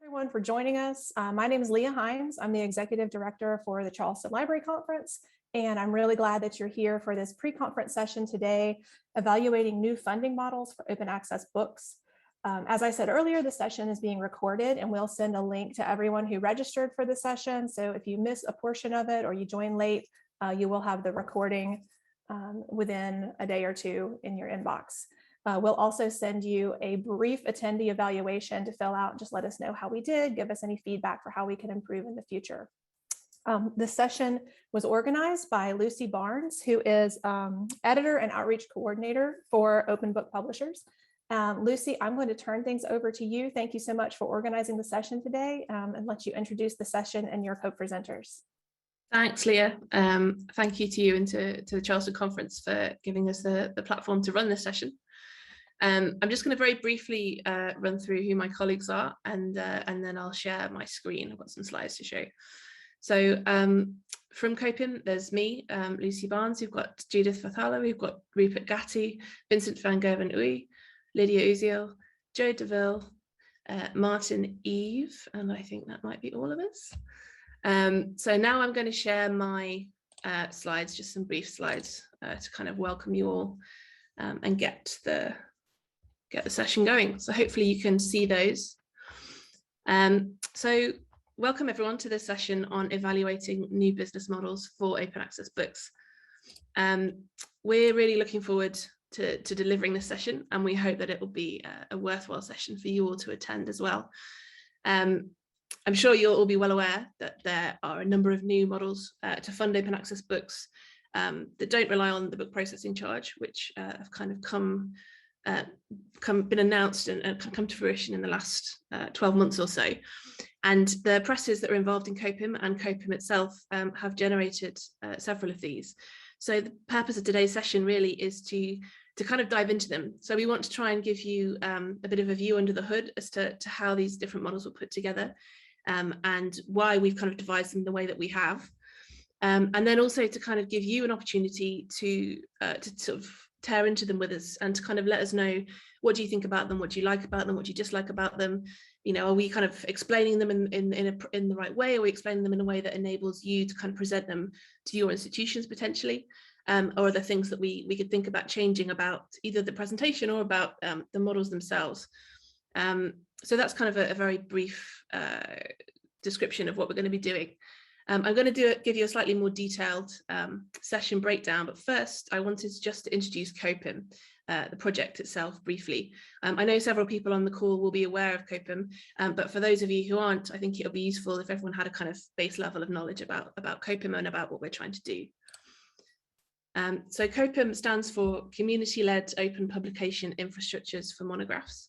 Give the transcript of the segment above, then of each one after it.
Everyone for joining us. My name is Leah Hines. I'm the Executive Director for the Charleston Library Conference, and I'm really glad that you're here for this pre-conference session today, evaluating new funding models for open access books. As I said earlier, the session is being recorded, and we'll send a link to everyone who registered for the session. So if you miss a portion of it or you join late, you will have the recording within a day or two in your inbox. We'll also send you a brief attendee evaluation to fill out. Just let us know how we did, give us any feedback for how we can improve in the future. This session was organized by Lucy Barnes, who is editor and outreach coordinator for Open Book Publishers. Lucy, I'm going to turn things over to you. Thank you so much for organizing the session today, and let you introduce the session and your co-presenters. Thanks, Leah. Thank you to you and to the Charleston Conference for giving us the platform to run this session. I'm just going to very briefly run through who my colleagues are, and then I'll share my screen. I've got some slides to show. So from COPIM, there's me, Lucy Barnes. We've got Judith Fathala, we've got Rupert Gatti, Vincent van Gerven-Ooi, Lydia Uziel, Joe DeVille, Martin Eve, and I think that might be all of us. So now I'm going to share my slides, just some brief slides to kind of welcome you all and get the session going. So hopefully you can see those. So welcome everyone to this session on evaluating new business models for open access books. We're really looking forward to delivering this session, and we hope that it will be a worthwhile session for you all to attend as well. I'm sure you'll all be well aware that there are a number of new models to fund open access books that don't rely on the book processing charge, which have kind of been announced and come to fruition in the last 12 months or so. And the presses that are involved in COPIM and COPIM itself have generated several of these. So the purpose of today's session really is to kind of dive into them. So we want to try and give you a bit of a view under the hood as to how these different models were put together, and why we've kind of devised them the way that we have. And then also to kind of give you an opportunity to sort of tear into them with us and to kind of let us know, what do you think about them, what do you like about them, what do you dislike about them? You know, are we kind of explaining them in the right way? Are we explaining them in a way that enables you to kind of present them to your institutions potentially? Or are there things that we could think about changing about either the presentation or about the models themselves? So that's kind of a very brief description of what we're going to be doing. I'm going to give you a slightly more detailed session breakdown, but first I wanted just to introduce COPIM, the project itself, briefly. I know several people on the call will be aware of COPIM, but for those of you who aren't, I think it'll be useful if everyone had a kind of base level of knowledge about COPIM and about what we're trying to do. So COPIM stands for Community-Led Open Publication Infrastructures for Monographs.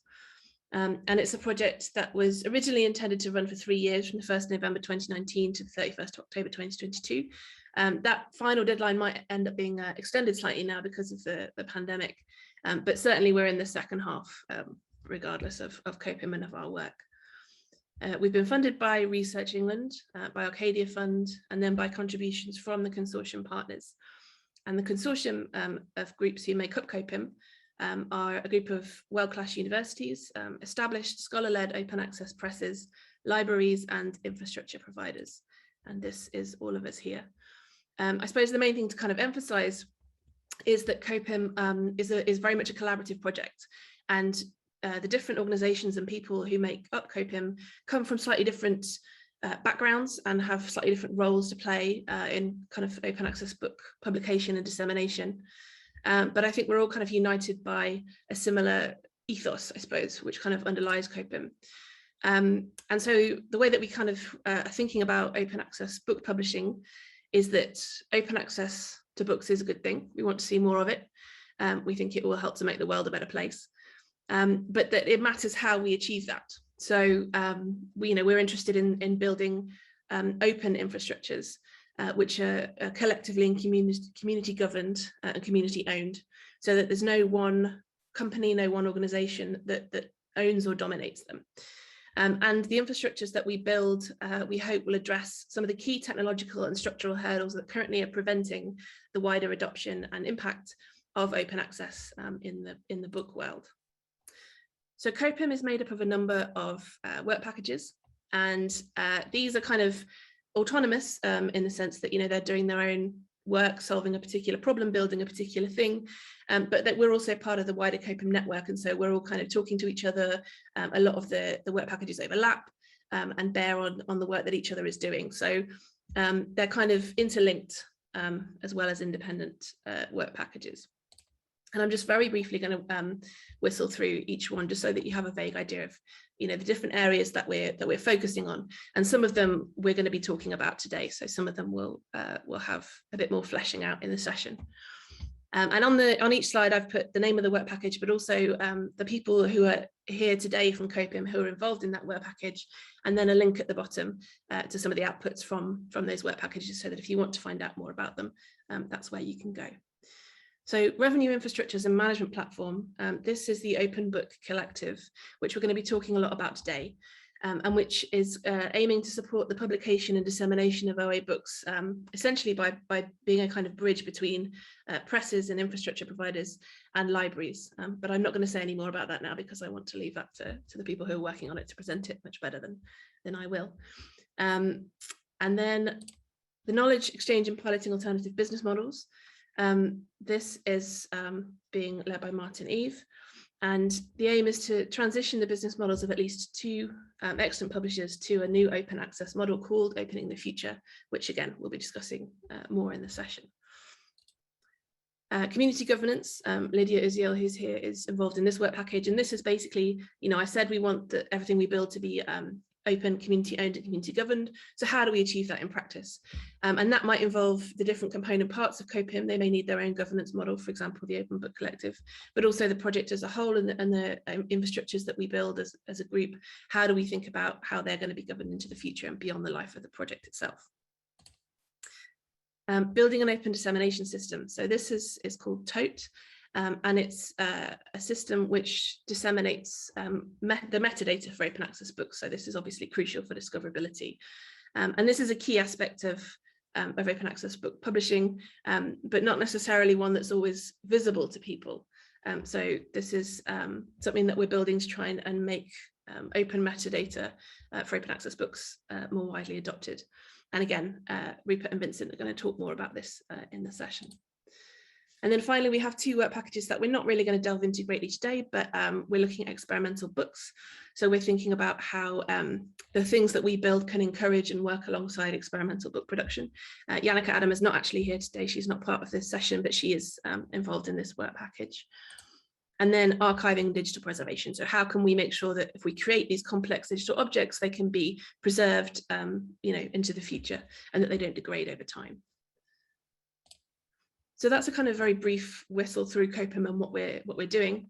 And it's a project that was originally intended to run for 3 years, from the 1st November 2019 to the 31st October 2022. That final deadline might end up being extended slightly now because of the pandemic, but certainly we're in the second half, regardless of COPIM and of our work. We've been funded by Research England, by Arcadia Fund, and then by contributions from the consortium partners. And the consortium of groups who make up COPIM are a group of world-class universities, established scholar-led open access presses, libraries and infrastructure providers. And this is all of us here. I suppose the main thing to kind of emphasize is that COPIM is very much a collaborative project, and the different organizations and people who make up COPIM come from slightly different backgrounds and have slightly different roles to play in kind of open access book publication and dissemination. But I think we're all kind of united by a similar ethos, I suppose, which kind of underlies COPIM. And so the way that we kind of are thinking about open access book publishing is that open access to books is a good thing. We want to see more of it. We think it will help to make the world a better place. But that it matters how we achieve that. So we're interested in building open infrastructures, which are collectively and community governed and community owned, so that there's no one company, no one organization that owns or dominates them. And the infrastructures that we build, we hope will address some of the key technological and structural hurdles that currently are preventing the wider adoption and impact of open access in the book world. So COPIM is made up of a number of work packages. And these are kind of autonomous in the sense that, they're doing their own work, solving a particular problem, building a particular thing, but that we're also part of the wider COPIM network. And so we're all kind of talking to each other. A lot of the work packages overlap and bear on the work that each other is doing. So they're kind of interlinked as well as independent work packages. And I'm just very briefly going to whistle through each one just so that you have a vague idea of, the different areas that we're focusing on. And some of them we're going to be talking about today. So some of them will have a bit more fleshing out in the session. And on each slide, I've put the name of the work package, but also the people who are here today from COPIM who are involved in that work package, and then a link at the bottom to some of the outputs from those work packages, so that if you want to find out more about them, that's where you can go. So Revenue Infrastructures and Management Platform, this is the Open Book Collective, which we're going to be talking a lot about today, and which is aiming to support the publication and dissemination of OA books, essentially by being a kind of bridge between presses and infrastructure providers and libraries. But I'm not going to say any more about that now, because I want to leave that to the people who are working on it to present it much better than I will. And then the Knowledge Exchange and Piloting Alternative Business Models. This is being led by Martin Eve, and the aim is to transition the business models of at least 2 excellent publishers to a new open access model called Opening the Future, which again we'll be discussing more in the session. Community governance, Lydia Uziel, who's here, is involved in this work package, and this is basically, I said we want everything we build to be open, community owned and community governed. So how do we achieve that in practice? And that might involve the different component parts of COPIM. They may need their own governance model, for example, the Open Book Collective, but also the project as a whole and the infrastructures that we build as a group. How do we think about how they're going to be governed into the future and beyond the life of the project itself? Building an open dissemination system. So this is called TOTE. And it's a system which disseminates the metadata for open access books. So this is obviously crucial for discoverability. And this is a key aspect of open access book publishing, but not necessarily one that's always visible to people. So this is something that we're building to try and make open metadata for open access books more widely adopted. And again, Rupert and Vincent are going to talk more about this in the session. And then finally, we have 2 work packages that we're not really going to delve into greatly today, but we're looking at experimental books. So we're thinking about how the things that we build can encourage and work alongside experimental book production. Yannicka Adam is not actually here today. She's not part of this session, but she is involved in this work package. And then archiving and digital preservation. So how can we make sure that if we create these complex digital objects, they can be preserved into the future and that they don't degrade over time. So that's a kind of very brief whistle through COPIM and what we're doing.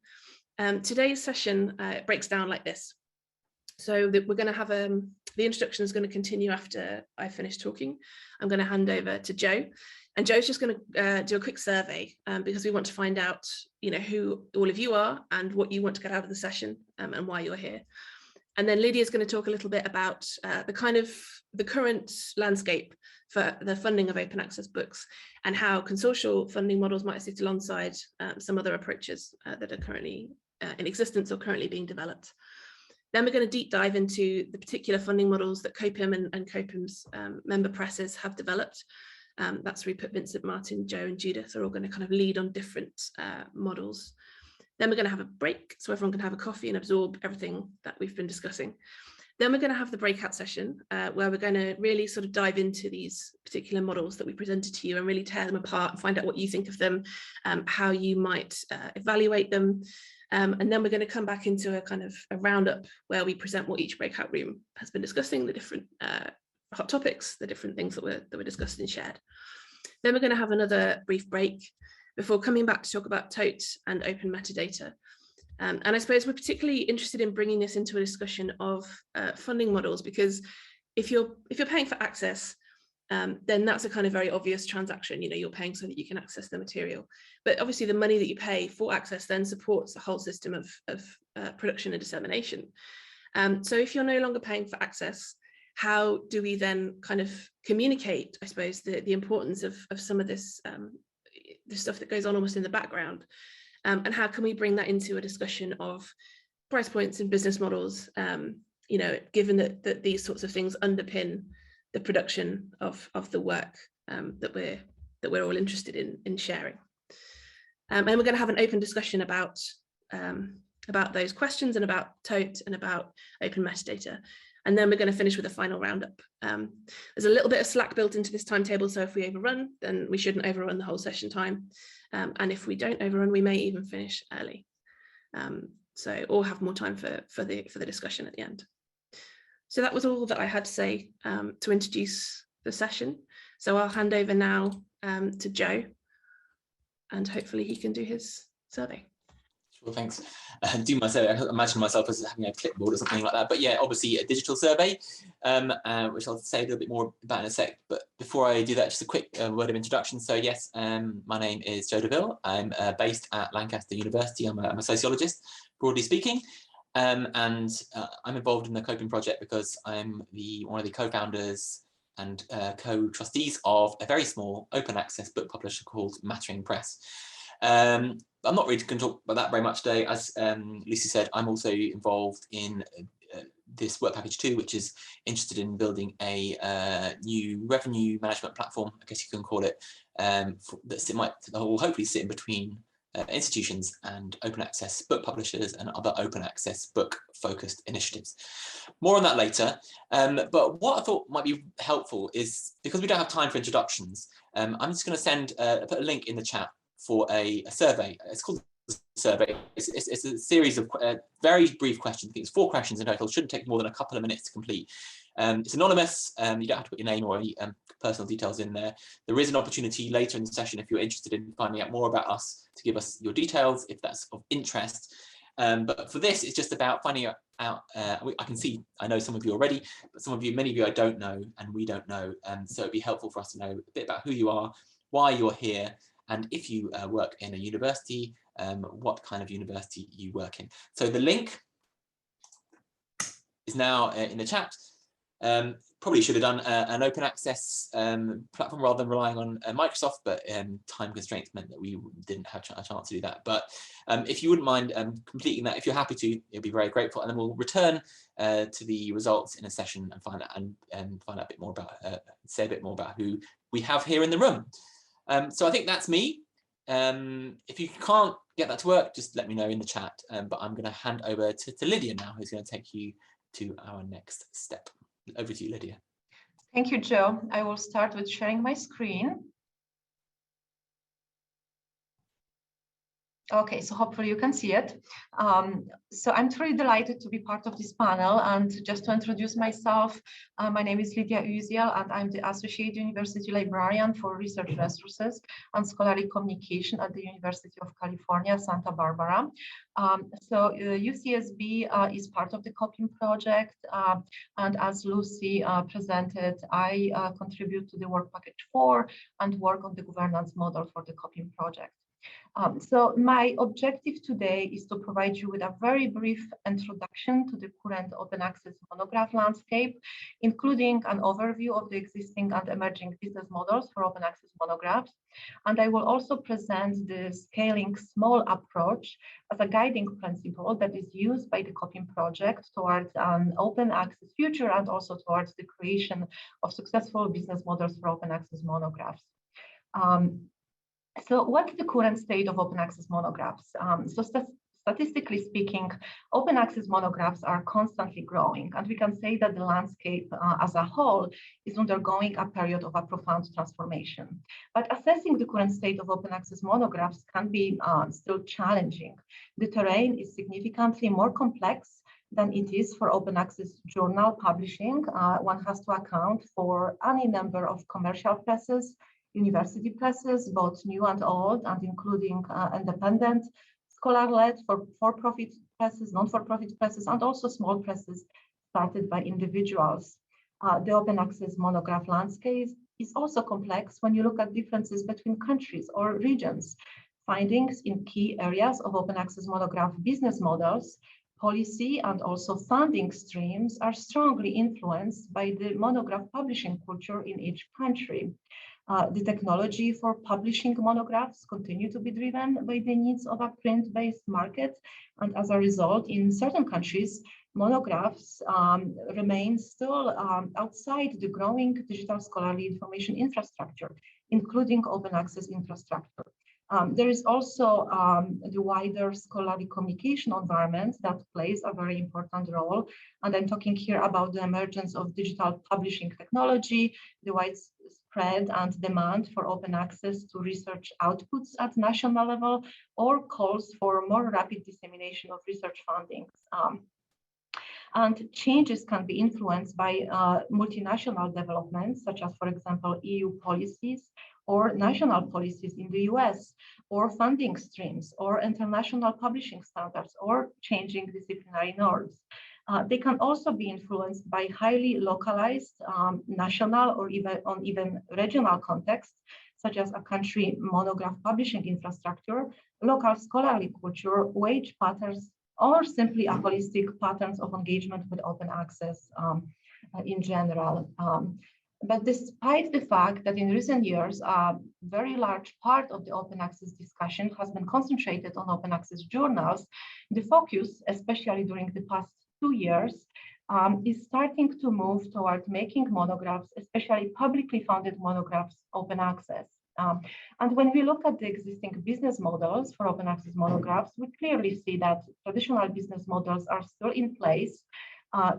Today's session breaks down like this. So we're going to have the introduction is going to continue after I finish talking. I'm going to hand over to Joe, and Joe's just going to do a quick survey because we want to find out, who all of you are and what you want to get out of the session and why you're here. And then Lydia is going to talk a little bit about the current landscape for the funding of open access books and how consortial funding models might sit alongside some other approaches that are currently in existence or currently being developed. Then we're going to deep dive into the particular funding models that COPIM and COPIM's member presses have developed. That's Rupert, Vincent, Martin, Joe and Judith are all going to kind of lead on different models. Then we're going to have a break so everyone can have a coffee and absorb everything that we've been discussing. Then we're going to have the breakout session where we're going to really sort of dive into these particular models that we presented to you and really tear them apart and find out what you think of them, how you might evaluate them. And then we're going to come back into a kind of a roundup where we present what each breakout room has been discussing, the different hot topics, the different things that were discussed and shared. Then we're going to have another brief break before coming back to talk about TOTE and open metadata. And I suppose we're particularly interested in bringing this into a discussion of funding models, because if you're paying for access, then that's a kind of very obvious transaction. You're paying so that you can access the material. But obviously the money that you pay for access then supports the whole system of production and dissemination. So if you're no longer paying for access, how do we then kind of communicate, I suppose, the importance of some of this the stuff that goes on almost in the background? And how can we bring that into a discussion of price points and business models, you know, given that these sorts of things underpin the production of the work that we're all interested in sharing. And we're going to have an open discussion about those questions and about TOTE and about open metadata. And then we're going to finish with a final roundup. There's a little bit of slack built into this timetable, so if we overrun, then we shouldn't overrun the whole session time. And if we don't overrun, we may even finish early. Or have more time for the discussion at the end. So that was all that I had to say to introduce the session. So I'll hand over now to Joe, and hopefully he can do his survey. Sure, thanks. Do my survey. I imagine myself as having a clipboard or something like that. But yeah, obviously a digital survey, which I'll say a little bit more about in a sec. But before I do that, just a quick word of introduction. So yes, my name is Joe DeVille. I'm based at Lancaster University. I'm a sociologist, broadly speaking. And I'm involved in the Coping Project because I'm one of the co-founders and co-trustees of a very small open access book publisher called Mattering Press. I'm not really going to talk about that very much today. As Lucy said, I'm also involved in this work package 2, which is interested in building a new revenue management platform, I guess you can call it, that will hopefully sit in between institutions and open access book publishers and other open access book focused initiatives. More on that later. But what I thought might be helpful is, because we don't have time for introductions, I'm just going to put a link in the chat for a survey. It's called the survey. It's a series of very brief questions. I think it's 4 questions in total. It shouldn't take more than a couple of minutes to complete. It's anonymous. You don't have to put your name or any personal details in there. There is an opportunity later in the session, if you're interested in finding out more about us, to give us your details if that's of interest. But for this, it's just about finding out. I can see, I know some of you already, but many of you I don't know, and we don't know. So it'd be helpful for us to know a bit about who you are, why you're here, and if you work in a university, what kind of university you work in. So the link is now in the chat. Probably should have done an open access platform rather than relying on Microsoft, but time constraints meant that we didn't have a chance to do that. But if you wouldn't mind completing that, if you're happy to, it'll be very grateful. And then we'll return to the results in a session and find out a bit more about, say a bit more about who we have here in the room. So I think that's me. If you can't get that to work, just let me know in the chat. But I'm going to hand over to Lydia now, who's going to take you to our next step. Over to you, Lydia. Thank you, Joe. I will start with sharing my screen. Okay, so hopefully you can see it. So I'm truly delighted to be part of this panel, and just to introduce myself, my name is Lydia Uziel, and I'm the Associate University Librarian for Research Resources and Scholarly Communication at the University of California, Santa Barbara. So UCSB is part of the Coping Project, and as Lucy presented, I contribute to the work package 4 and work on the governance model for the Coping Project. So my objective today is to provide you with a very brief introduction to the current open access monograph landscape, including an overview of the existing and emerging business models for open access monographs. And I will also present the scaling small approach as a guiding principle that is used by the Coping Project towards an open access future and also towards the creation of successful business models for open access monographs. So what's the current state of open access monographs? Statistically speaking, open access monographs are constantly growing, and we can say that the landscape as a whole is undergoing a period of a profound transformation. But assessing the current state of open access monographs can be still challenging. The terrain is significantly more complex than it is for open access journal publishing. One has to account for any number of commercial presses, university presses, both new and old, and including independent, scholar-led, for-profit presses, non-for-profit presses, and also small presses started by individuals. The open access monograph landscape is also complex when you look at differences between countries or regions. Findings in key areas of open access monograph business models, policy, and also funding streams are strongly influenced by the monograph publishing culture in each country. The technology for publishing monographs continue to be driven by the needs of a print-based market, and as a result, in certain countries, monographs remain still outside the growing digital scholarly information infrastructure, including open access infrastructure. There is also the wider scholarly communication environment that plays a very important role. And I'm talking here about the emergence of digital publishing technology, the widespread and demand for open access to research outputs at national level, or calls for more rapid dissemination of research fundings. And changes can be influenced by multinational developments, such as, for example, EU policies or national policies in the US, or funding streams, or international publishing standards, or changing disciplinary norms. They can also be influenced by highly localized national or even regional contexts, such as a country monograph publishing infrastructure, local scholarly culture, wage patterns, or simply a holistic patterns of engagement with open access in general. But despite the fact that in recent years, a very large part of the open access discussion has been concentrated on open access journals, the focus, especially during the past 2 years, is starting to move toward making monographs, especially publicly funded monographs, open access. And when we look at the existing business models for open access monographs, we clearly see that traditional business models are still in place.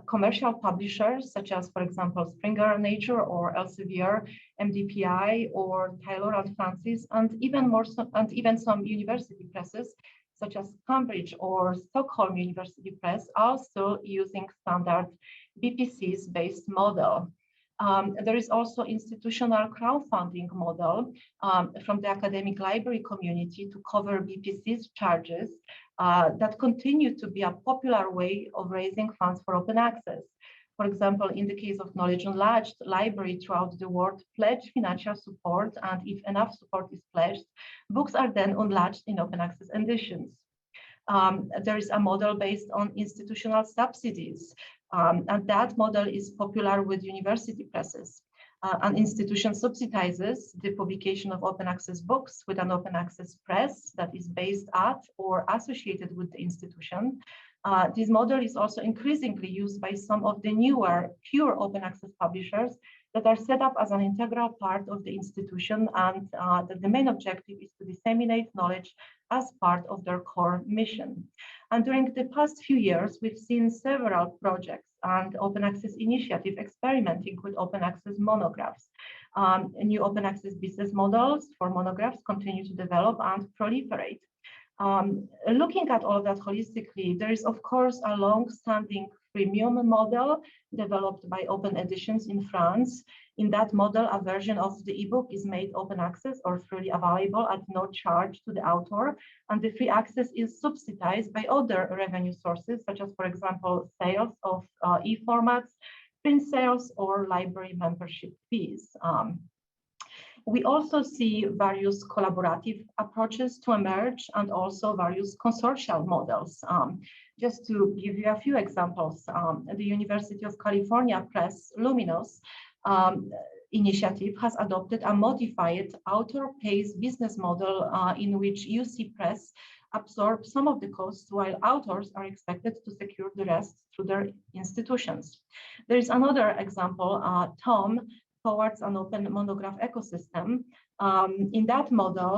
Commercial publishers, such as, for example, Springer Nature or Elsevier, MDPI, or Taylor and Francis, and even some university presses, such as Cambridge or Stockholm University Press, are still using standard BPCs-based model. There is also institutional crowdfunding model from the academic library community to cover BPC's charges that continue to be a popular way of raising funds for open access. For example, in the case of Knowledge Unlatched, libraries throughout the world pledge financial support, and if enough support is pledged, books are then unlatched in open access editions. There is a model based on institutional subsidies, and that model is popular with university presses. An institution subsidizes the publication of open access books with an open access press that is based at or associated with the institution. This model is also increasingly used by some of the newer pure open access publishers that are set up as an integral part of the institution, and that the main objective is to disseminate knowledge as part of their core mission. And during the past few years, we've seen several projects and open access initiatives experimenting with open access monographs. New open access business models for monographs continue to develop and proliferate. Looking at all of that holistically, there is, of course, a long-standing freemium model developed by Open Editions in France. In that model, a version of the ebook is made open access or freely available at no charge to the author, and the free access is subsidized by other revenue sources, such as, for example, sales of e-formats, print sales, or library membership fees. We also see various collaborative approaches to emerge, and also various consortial models. Just to give you a few examples, the University of California Press Luminous initiative has adopted a modified author pays business model in which UC Press absorbs some of the costs, while authors are expected to secure the rest through their institutions. There is another example, Tom, towards an open monograph ecosystem. In that model,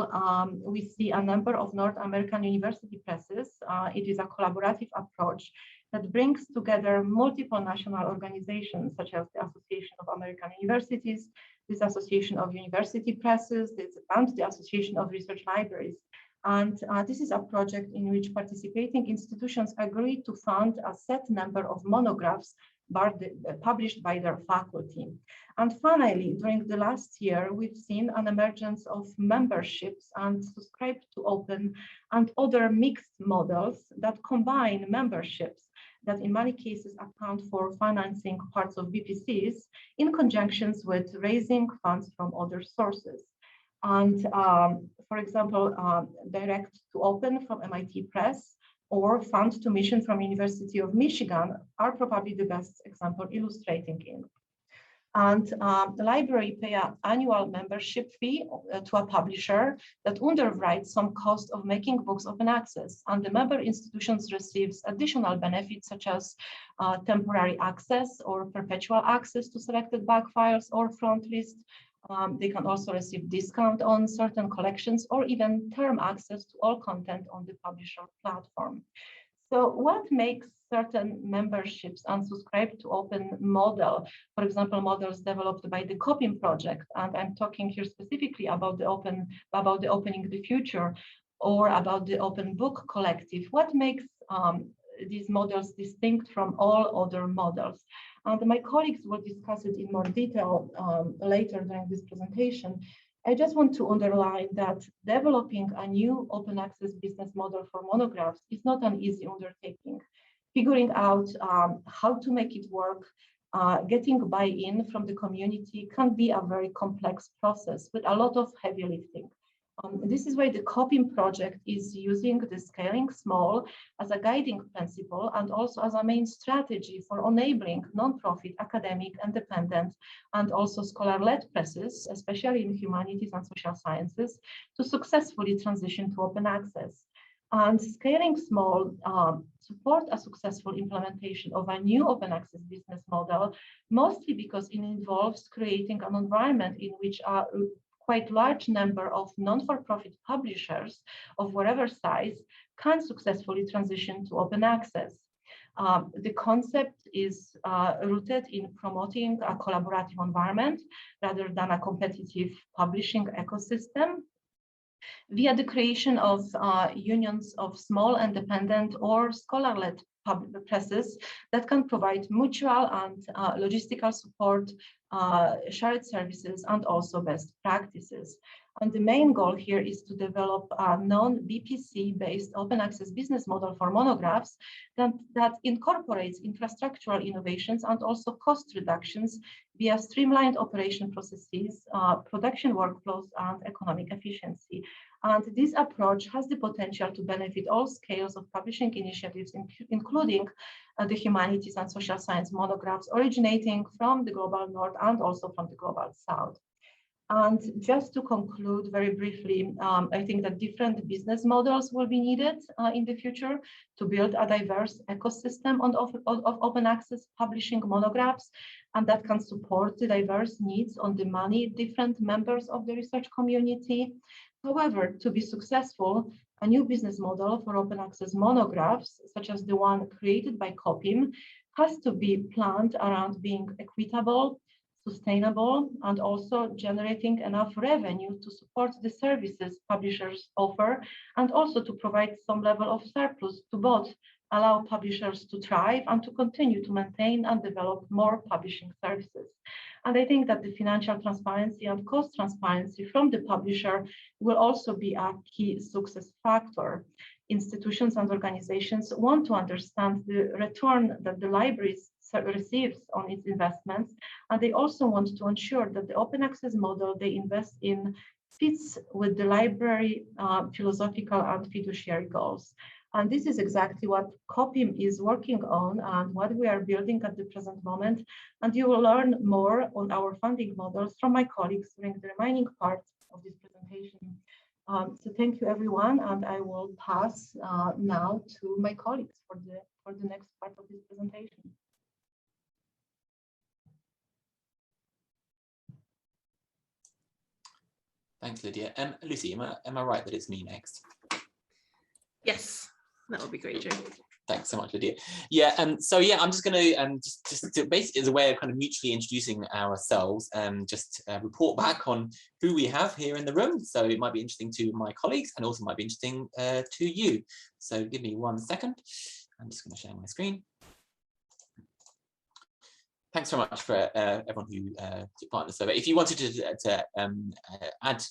we see a number of North American university presses. It is a collaborative approach that brings together multiple national organizations, such as the Association of American Universities, this Association of University Presses, and the Association of Research Libraries. And this is a project in which participating institutions agree to fund a set number of monographs published by their faculty. And finally, during the last year, we've seen an emergence of memberships and subscribe to open and other mixed models that combine memberships that in many cases account for financing parts of BPCs in conjunctions with raising funds from other sources. And for example, Direct to Open from MIT Press or Fund to Mission from University of Michigan are probably the best example illustrating it. And the library pay an annual membership fee to a publisher that underwrites some cost of making books open access. And the member institutions receives additional benefits such as temporary access or perpetual access to selected back files or front list. They can also receive discount on certain collections or even term access to all content on the publisher platform. So what makes certain memberships unsubscribe to open model, for example, models developed by the COPIM project, and I'm talking here specifically about the Opening the Future or about the Open Book Collective. What makes these models distinct from all other models? And my colleagues will discuss it in more detail later during this presentation. I just want to underline that developing a new open access business model for monographs is not an easy undertaking. Figuring out how to make it work, getting buy-in from the community can be a very complex process with a lot of heavy lifting. This is why the COPIM project is using the scaling small as a guiding principle and also as a main strategy for enabling non-profit, academic, independent, and also scholar-led presses, especially in humanities and social sciences, to successfully transition to open access. And scaling small support a successful implementation of a new open access business model, mostly because it involves creating an environment in which quite large number of non-for-profit publishers of whatever size can successfully transition to open access. The concept is rooted in promoting a collaborative environment rather than a competitive publishing ecosystem via the creation of unions of small, independent, or scholar-led presses that can provide mutual and logistical support, shared services, and also best practices. And the main goal here is to develop a non-BPC-based open access business model for monographs that incorporates infrastructural innovations and also cost reductions via streamlined operation processes, production workflows, and economic efficiency. And this approach has the potential to benefit all scales of publishing initiatives, including the humanities and social science monographs originating from the global north and also from the global south. And just to conclude very briefly, I think that different business models will be needed in the future to build a diverse ecosystem of open access publishing monographs, and that can support the diverse needs on the many different members of the research community. However, to be successful, a new business model for open access monographs, such as the one created by COPIM, has to be planned around being equitable, sustainable, and also generating enough revenue to support the services publishers offer, and also to provide some level of surplus to both allow publishers to thrive and to continue to maintain and develop more publishing services. And I think that the financial transparency and cost transparency from the publisher will also be a key success factor. Institutions and organizations want to understand the return that the libraries receives on its investments, and they also want to ensure that the open access model they invest in fits with the library philosophical and fiduciary goals. And this is exactly what COPIM is working on and what we are building at the present moment. And you will learn more on our funding models from my colleagues during the remaining part of this presentation. So thank you, everyone, and I will pass now to my colleagues for the next part of this presentation. Thanks, Lydia. Lucy, am I right that it's me next? Yes, that would be great, Joe. Thanks so much, Lydia. Yeah, so yeah, I'm just going to just basically as a way of kind of mutually introducing ourselves, just report back on who we have here in the room. So it might be interesting to my colleagues and also might be interesting to you. So give me 1 second. I'm just going to share my screen. Thanks so much for everyone who took part in the survey. If you wanted to add,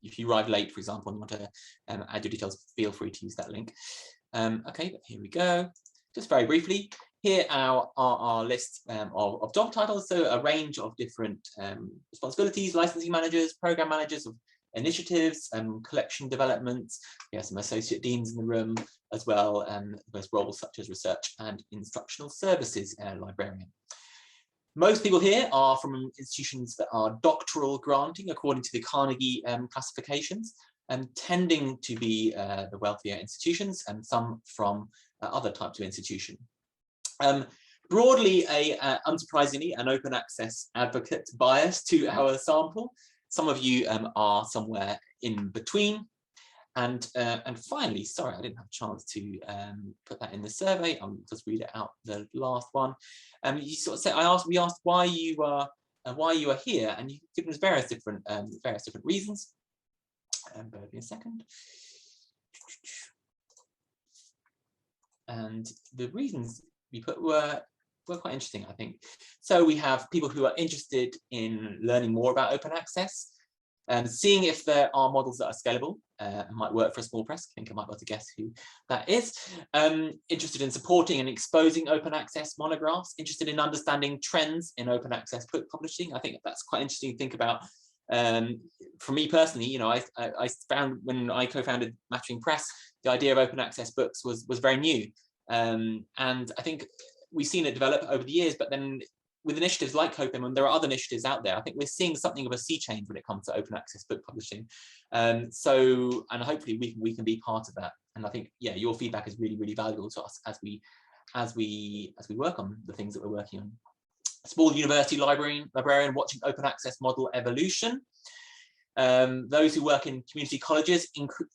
if you arrive late, for example, and you want to add your details, feel free to use that link. Okay, but here we go. Just very briefly, here are our list of job titles. So a range of different responsibilities: licensing managers, program managers of initiatives, collection developments. We have some associate deans in the room as well, as roles such as research and instructional services librarian. Most people here are from institutions that are doctoral granting according to the Carnegie classifications, and tending to be the wealthier institutions, and some from other types of institution. Broadly, unsurprisingly, an open access advocate bias to our sample. Some of you are somewhere in between. And finally, sorry, I didn't have a chance to put that in the survey. I'll just read it out, the last one. You sort of said, we asked why you are here, and you've given us various different reasons. Bear with me a second. And the reasons we put were quite interesting, I think. So we have people who are interested in learning more about open access, and seeing if there are models that are scalable and might work for a small press. I think I might be able to guess who that is. Interested in supporting and exposing open access monographs, interested in understanding trends in open access book publishing. I think that's quite interesting to think about. For me personally, you know, I found when I co-founded Mattering Press, the idea of open access books was very new. And I think we've seen it develop over the years, but then with initiatives like COPIM, and there are other initiatives out there, I think we're seeing something of a sea change when it comes to open access book publishing. And hopefully we can be part of that. And I think, yeah, your feedback is really, really valuable to us as we work on the things that we're working on. Small university librarian watching open access model evolution. Those who work in community colleges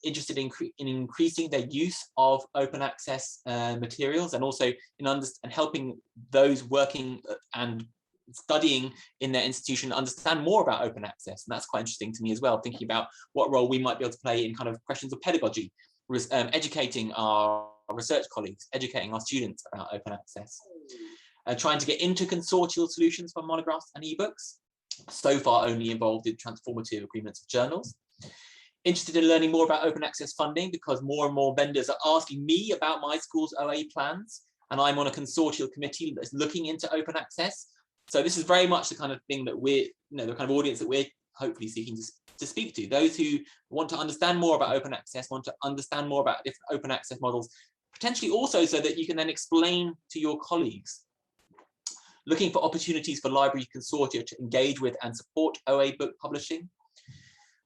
interested in increasing their use of open access materials, and also in helping those working and studying in their institution understand more about open access. And that's quite interesting to me as well, thinking about what role we might be able to play in kind of questions of pedagogy, educating our research colleagues, educating our students about open access. Trying to get into consortial solutions for monographs and ebooks, so far only involved in transformative agreements of journals. Interested in learning more about open access funding, because more and more vendors are asking me about my school's OA plans, and I'm on a consortial committee that's looking into open access. So this is very much the kind of thing that we're, the kind of audience that we're hopefully seeking to speak to. Those who want to understand more about open access, want to understand more about different open access models, potentially also so that you can then explain to your colleagues. Looking for opportunities for library consortia to engage with and support OA book publishing.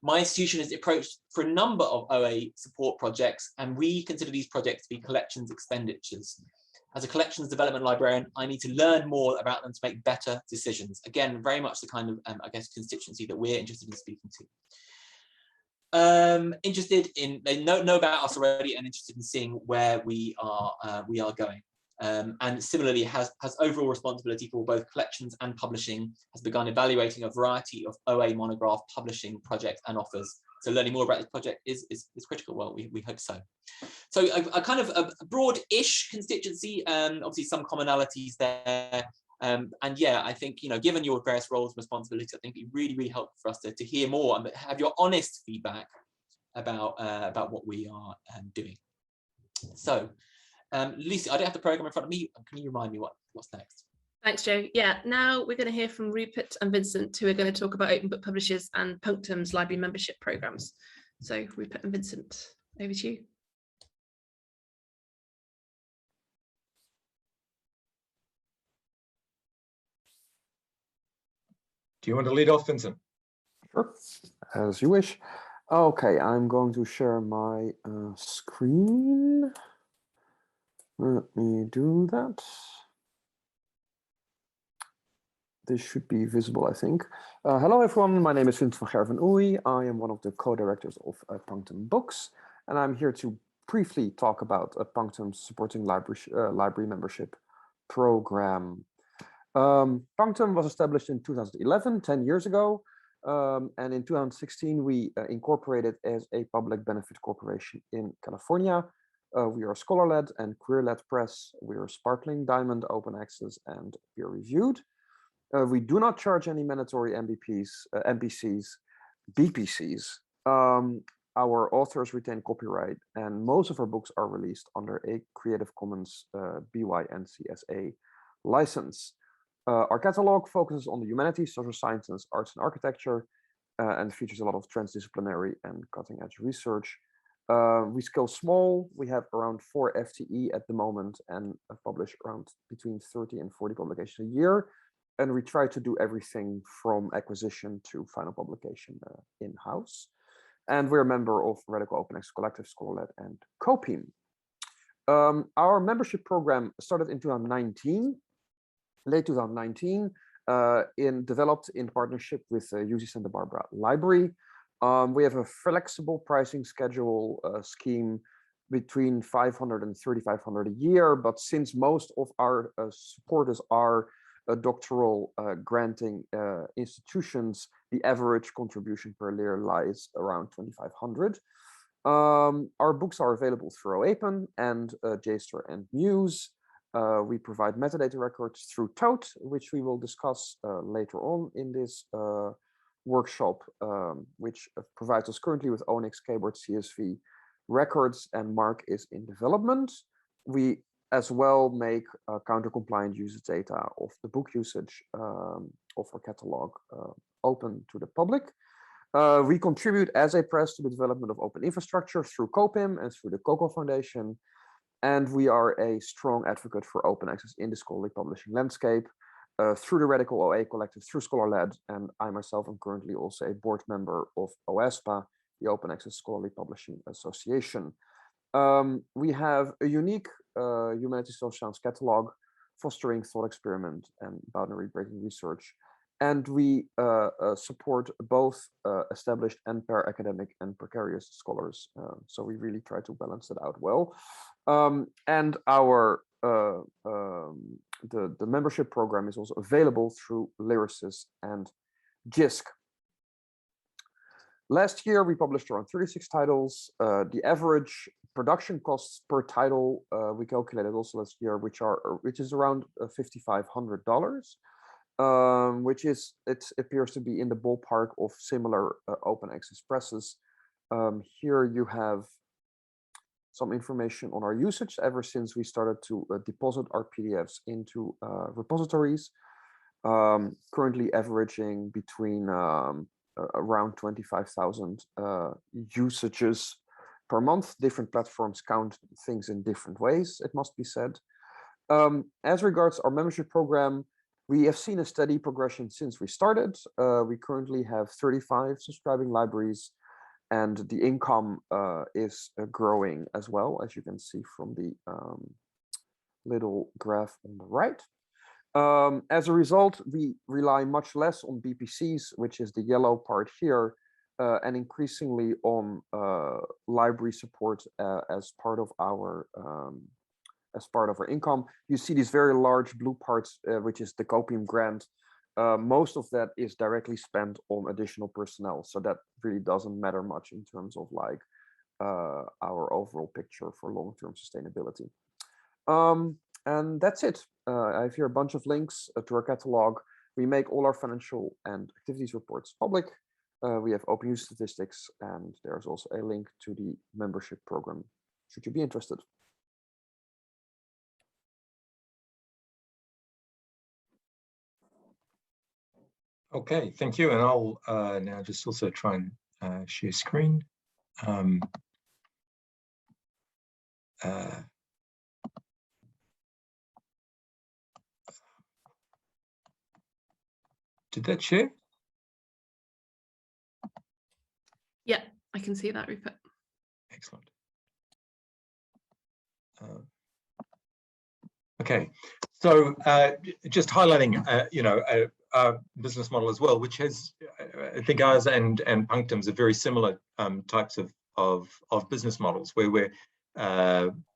My institution is approached for a number of OA support projects, and we consider these projects to be collections expenditures. As a collections development librarian, I need to learn more about them to make better decisions. Again, very much the kind of, I guess, constituency that we're interested in speaking to. Interested in, they know about us already, and interested in seeing where we are going. And similarly has overall responsibility for both collections and publishing, has begun evaluating a variety of OA monograph publishing projects and offers. So learning more about this project is critical. Well, we hope so. So a kind of a broad-ish constituency, obviously some commonalities there. And yeah, I think, given your various roles and responsibilities, I think it'd be really, really helpful for us to hear more and have your honest feedback about what we are doing. So, Lucy, I don't have the program in front of me. Can you remind me what's next? Thanks, Joe. Yeah, now we're going to hear from Rupert and Vincent, who are going to talk about Open Book Publishers and Punctum's library membership programs. So Rupert and Vincent, over to you. Do you want to lead off, Vincent? Sure, as you wish. Okay, I'm going to share my screen. Let me do that. This should be visible, I think. Hello, everyone. My name is Vincent van Gerven-Oei. I am one of the co-directors of Punctum Books, and I'm here to briefly talk about Punctum's supporting library membership program. Punctum was established in 2011, 10 years ago, and in 2016 we incorporated as a public benefit corporation in California. We are scholar-led and queer-led press. We are sparkling diamond open access and peer-reviewed. We do not charge any mandatory MPCs, BPCs. Our authors retain copyright, and most of our books are released under a Creative Commons BY-NC-SA license. Our catalog focuses on the humanities, social sciences, arts and architecture, and features a lot of transdisciplinary and cutting-edge research. We scale small. We have around 4 FTE at the moment and publish around between 30 and 40 publications a year. and we try to do everything from acquisition to final publication in-house. And we're a member of Radical Open Access Collective, Scholarled, and COPIM. Our membership program started in 2019, late 2019, developed in partnership with UC Santa Barbara Library. We have a flexible pricing schedule scheme between $500 and $3,500 a year, but since most of our supporters are doctoral granting institutions, the average contribution per year lies around $2,500. Our books are available through OAPEN and JSTOR and Muse. We provide metadata records through Tote, which we will discuss later on in this workshop, which provides us currently with ONX, KBORD, CSV records, and MARC is in development. We as well make counter-compliant usage data of the book usage of our catalog open to the public. We contribute as a press to the development of open infrastructure through COPIM and through the COCO Foundation. And we are a strong advocate for open access in the scholarly publishing landscape through the Radical OA Collective, through Scholar-Led, and I myself am currently also a board member of OASPA, the Open Access Scholarly Publishing Association. We have a unique humanities social science catalog fostering thought experiment and boundary breaking research. And we support both established and para-academic and precarious scholars. So we really try to balance that out well. And our the membership program is also available through Lyrasis and JISC. Last year, we published around 36 titles. The average production costs per title we calculated also last year, which is around $5,500. Which appears to be in the ballpark of similar open access presses. Here you have some information on our usage ever since we started to deposit our PDFs into repositories, currently averaging between around 25,000 usages per month. Different platforms count things in different ways, it must be said. As regards our membership program, we have seen a steady progression since we started. We currently have 35 subscribing libraries, and the income is growing as well, as you can see from the little graph on the right. As a result, we rely much less on BPCs, which is the yellow part here, and increasingly on library support as part of our income. You see these very large blue parts, which is the COPIM grant. Most of that is directly spent on additional personnel, so that really doesn't matter much in terms of like our overall picture for long-term sustainability. And that's it. I have here a bunch of links to our catalog. We make all our financial and activities reports public. We have open use statistics, and there's also a link to the membership program, should you be interested. Okay, thank you. And I'll now just also try and share screen. Did that share? Yeah, I can see that, Rupert. Excellent. Okay, so just highlighting, our business model as well, which has, I think ours and Punctum's are very similar types of business models, where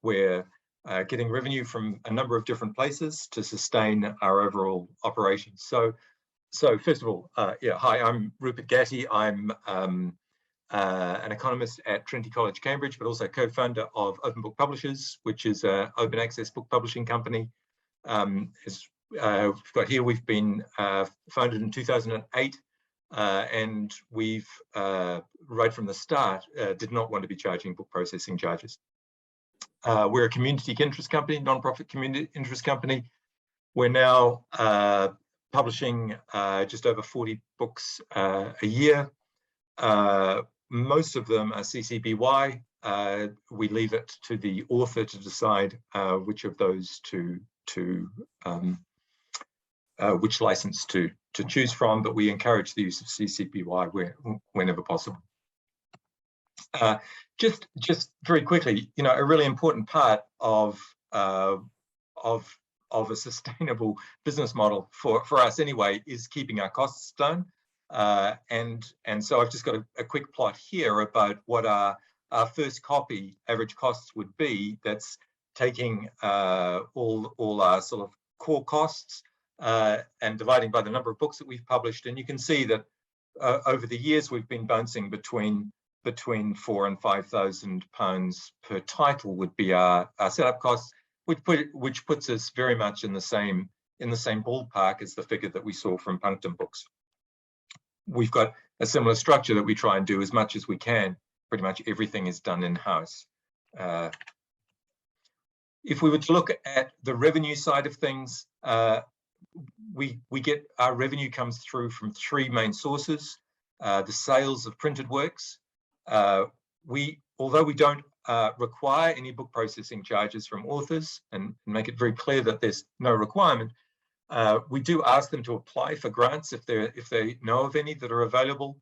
we're getting revenue from a number of different places to sustain our overall operations. So first of all, hi, I'm Rupert Gatty. I'm an economist at Trinity College, Cambridge, but also co-founder of Open Book Publishers, which is an open access book publishing company. As we've got here, we've been founded in 2008, and we've, right from the start, did not want to be charging book processing charges. We're a community interest company, non-profit community interest company. We're now publishing just over 40 books a year. Most of them are CC BY. We leave it to the author to decide which of those to which license to choose from, but we encourage the use of CCPY whenever possible. Just very quickly, a really important part of a sustainable business model for us anyway is keeping our costs down. And so I've just got a quick plot here about what our first copy average costs would be. That's taking all our sort of core costs and dividing by the number of books that we've published. And you can see that over the years we've been bouncing between £4,000 and £5,000 per title would be our setup costs, which puts us very much in the same ballpark as the figure that we saw from Punctum Books. We've got a similar structure that we try and do as much as we can. Pretty much everything is done in-house. If we were to look at the revenue side of things, we get our revenue comes through from three main sources. The sales of printed works. Although we don't require any book processing charges from authors and make it very clear that there's no requirement, we do ask them to apply for grants if they know of any that are available.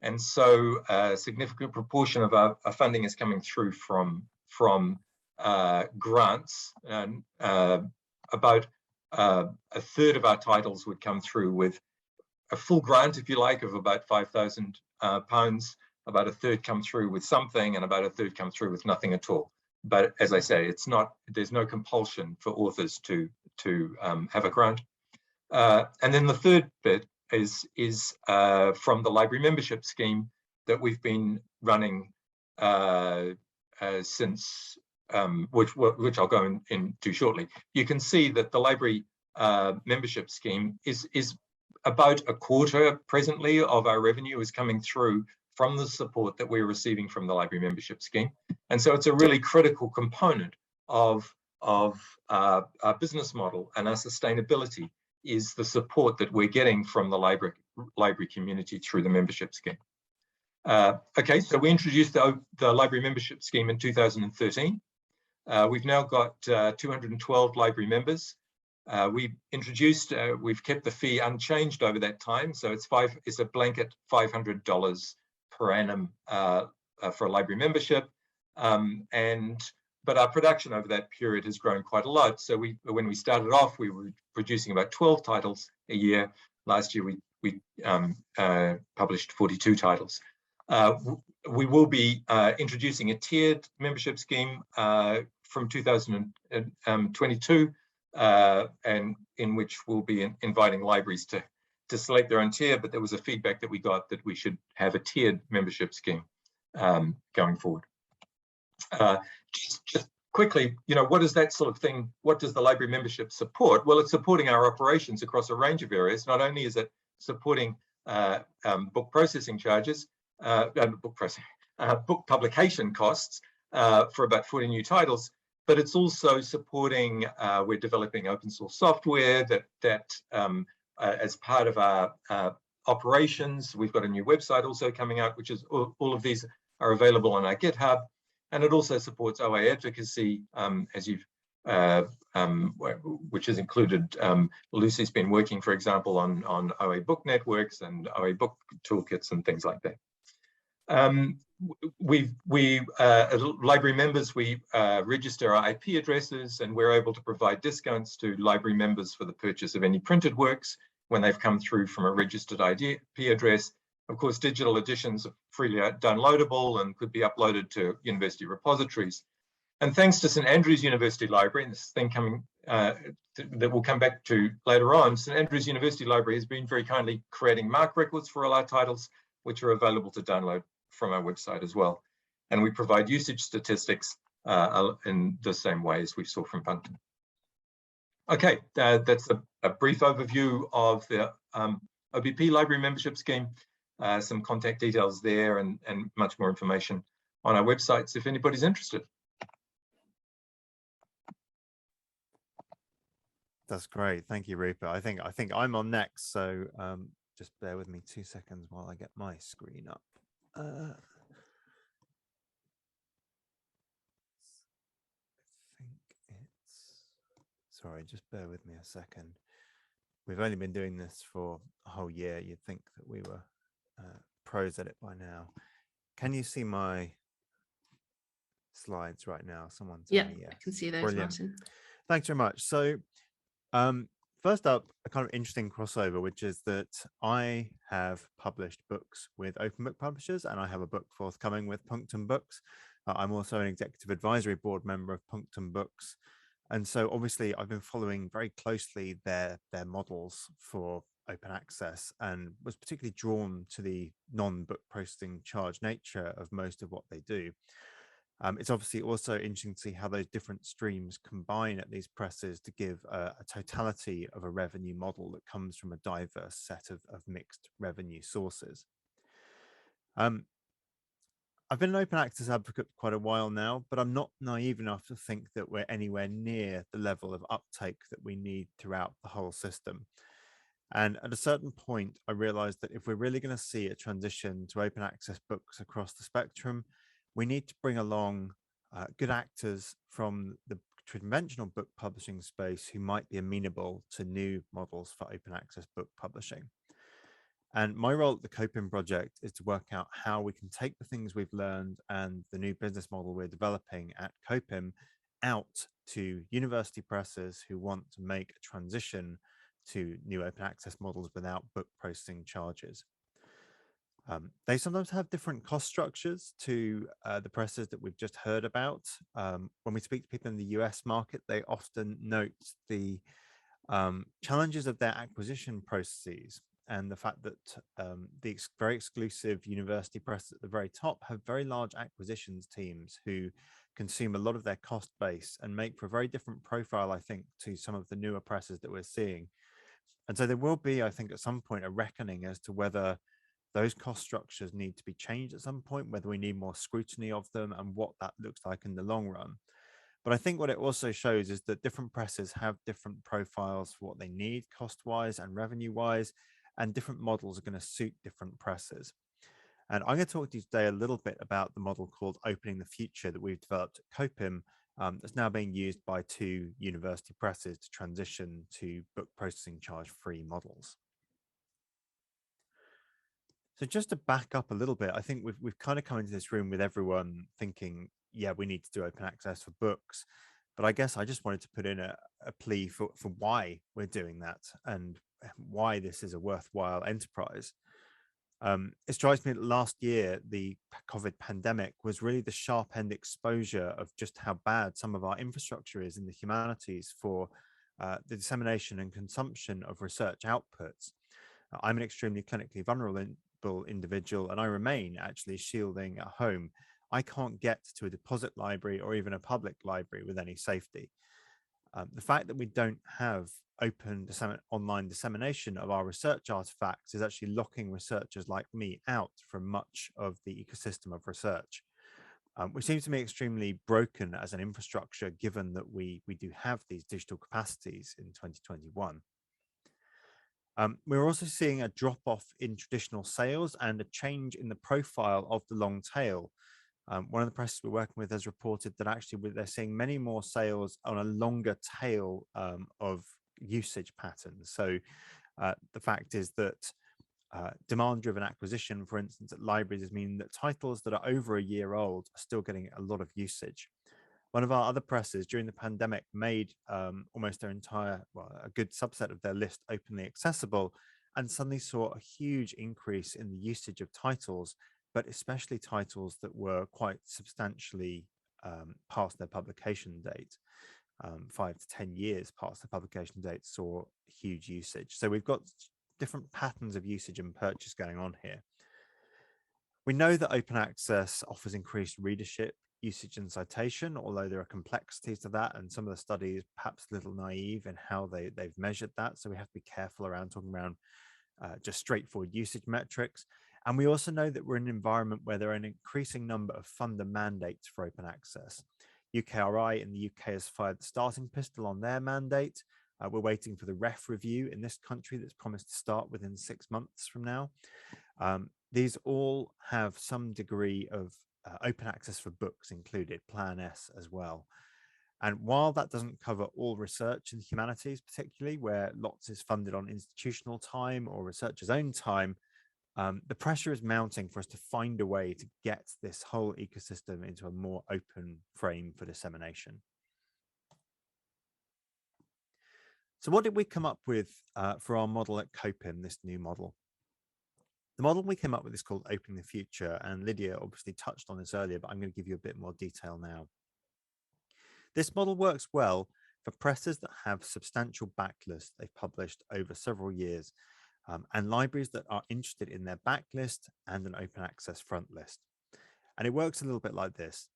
And so a significant proportion of our funding is coming through from grants, and about a third of our titles would come through with a full grant, if you like, of about £5,000. About a third come through with something, and about a third come through with nothing at all. But as I say, there's no compulsion for authors to have a grant. And then the third bit is from the library membership scheme that we've been running since, which I'll go into shortly. You can see that the library membership scheme is about a quarter presently of our revenue is coming through from the support that we're receiving from the library membership scheme. And so it's a really critical component of our business model and our sustainability is the support that we're getting from the library community through the membership scheme. Okay, so we introduced the library membership scheme in 2013. We've now got 212 library members. We've kept the fee unchanged over that time. So it's a blanket $500 per annum for a library membership. But our production over that period has grown quite a lot. So when we started off, we were producing about 12 titles a year. Last year, we published 42 titles. We will be introducing a tiered membership scheme from 2022, and in which we'll be inviting libraries to select their own tier, but there was a feedback that we got that we should have a tiered membership scheme going forward. Just quickly, what is that sort of thing? What does the library membership support? Well, it's supporting our operations across a range of areas. Not only is it supporting book processing charges, book publication costs for about 40 new titles, but it's also supporting, we're developing open source software that as part of our operations. We've got a new website also coming out, which is all of these are available on our GitHub. And it also supports OA advocacy, which has included, Lucy's been working, for example, on OA book networks and OA book toolkits and things like that. As library members, we register our IP addresses, and we're able to provide discounts to library members for the purchase of any printed works when they've come through from a registered IP address. Of course, digital editions are freely downloadable and could be uploaded to university repositories. And thanks to St Andrews University Library, and this thing coming that we'll come back to later on, St Andrews University Library has been very kindly creating MARC records for all our titles, which are available to download from our website as well. And we provide usage statistics in the same way as we saw from Punctum. Okay, that's a brief overview of the OBP library membership scheme. Some contact details there and much more information on our websites if anybody's interested. That's great. Thank you, Rupert. I think I'm on next, so just bear with me 2 seconds while I get my screen up. I think it's, sorry, just bear with me a second. we've only been doing this for a whole year. You'd think that we were pros at it by now. Can you see my slides right now? Someone tell Yeah, me yes. I can see those, Brilliant. Martin. Thanks very much. So first up, a kind of interesting crossover, which is that I have published books with open book publishers, and I have a book forthcoming with Punctum Books. I'm also an executive advisory board member of Punctum Books. And so obviously I've been following very closely their models for open access, and was particularly drawn to the non-book processing charge nature of most of what they do. It's obviously also interesting to see how those different streams combine at these presses to give a totality of a revenue model that comes from a diverse set of mixed revenue sources. I've been an open access advocate for quite a while now, but I'm not naive enough to think that we're anywhere near the level of uptake that we need throughout the whole system. And at a certain point, I realized that if we're really going to see a transition to open access books across the spectrum, we need to bring along good actors from the conventional book publishing space who might be amenable to new models for open access book publishing. And my role at the Copim project is to work out how we can take the things we've learned and the new business model we're developing at Copim out to university presses who want to make a transition to new open access models without book processing charges. They sometimes have different cost structures to the presses that we've just heard about. When we speak to people in the US market, they often note the challenges of their acquisition processes and the fact that the very exclusive university press at the very top have very large acquisitions teams who consume a lot of their cost base and make for a very different profile, I think, to some of the newer presses that we're seeing. And so there will be, I think, at some point, a reckoning as to whether those cost structures need to be changed at some point, whether we need more scrutiny of them and what that looks like in the long run. But I think what it also shows is that different presses have different profiles for what they need cost-wise and revenue-wise, and different models are going to suit different presses. And I'm going to talk to you today a little bit about the model called Opening the Future that we've developed at Copim, that's now being used by 2 university presses to transition to book processing charge-free models. So just to back up a little bit, I think we've kind of come into this room with everyone thinking, yeah, we need to do open access for books. But I guess I just wanted to put in a plea for why we're doing that and why this is a worthwhile enterprise. It strikes me that last year, the COVID pandemic was really the sharp end exposure of just how bad some of our infrastructure is in the humanities for the dissemination and consumption of research outputs. I'm an extremely clinically vulnerable individual, and I remain actually shielding at home. I can't get to a deposit library or even a public library with any safety. The fact that we don't have open online dissemination of our research artifacts is actually locking researchers like me out from much of the ecosystem of research, which seems to me extremely broken as an infrastructure, given that we do have these digital capacities in 2021. We're also seeing a drop-off in traditional sales and a change in the profile of the long tail. One of the presses we're working with has reported that actually they're seeing many more sales on a longer tail of usage patterns. So the fact is that demand-driven acquisition, for instance, at libraries is meaning that titles that are over a year old are still getting a lot of usage. One of our other presses during the pandemic made almost their entire, a good subset of their list openly accessible, and suddenly saw a huge increase in the usage of titles, but especially titles that were quite substantially past their publication date. 5 to 10 years past the publication date saw huge usage. So we've got different patterns of usage and purchase going on here. We know that open access offers increased readership, usage and citation, although there are complexities to that, and some of the studies perhaps a little naive in how they've measured that. So we have to be careful around talking around just straightforward usage metrics. And we also know that we're in an environment where there are an increasing number of funder mandates for open access. UKRI in the UK has fired the starting pistol on their mandate. We're waiting for the ref review in this country that's promised to start within 6 months from now. These all have some degree of open access for books included, Plan S as well. And while that doesn't cover all research in the humanities, particularly where lots is funded on institutional time or researchers' own time, the pressure is mounting for us to find a way to get this whole ecosystem into a more open frame for dissemination. So what did we come up with for our model at COPIM, this new model? The model we came up with is called Opening the Future, and Lydia obviously touched on this earlier, but I'm going to give you a bit more detail now. This model works well for presses that have substantial backlists they've published over several years, and libraries that are interested in their backlist and an open access front list. And it works a little bit like this.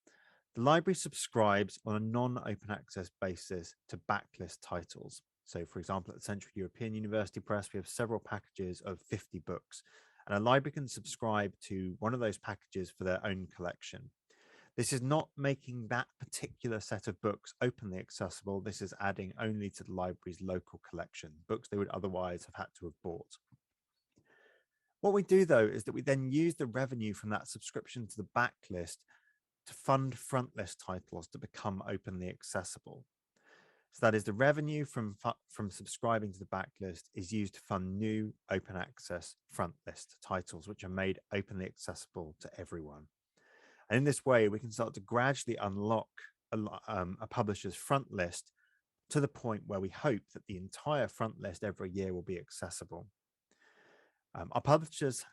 The library subscribes on a non-open access basis to backlist titles. So for example, at the Central European University Press, we have several packages of 50 books, and a library can subscribe to one of those packages for their own collection. This is not making that particular set of books openly accessible. This is adding only to the library's local collection, books they would otherwise have had to have bought. What we do, though, is that we then use the revenue from that subscription to the backlist to fund frontlist titles to become openly accessible. So that is, the revenue from subscribing to the backlist is used to fund new open access frontlist titles, which are made openly accessible to everyone. And in this way, we can start to gradually unlock a publisher's front list to the point where we hope that the entire front list every year will be accessible. Our publishers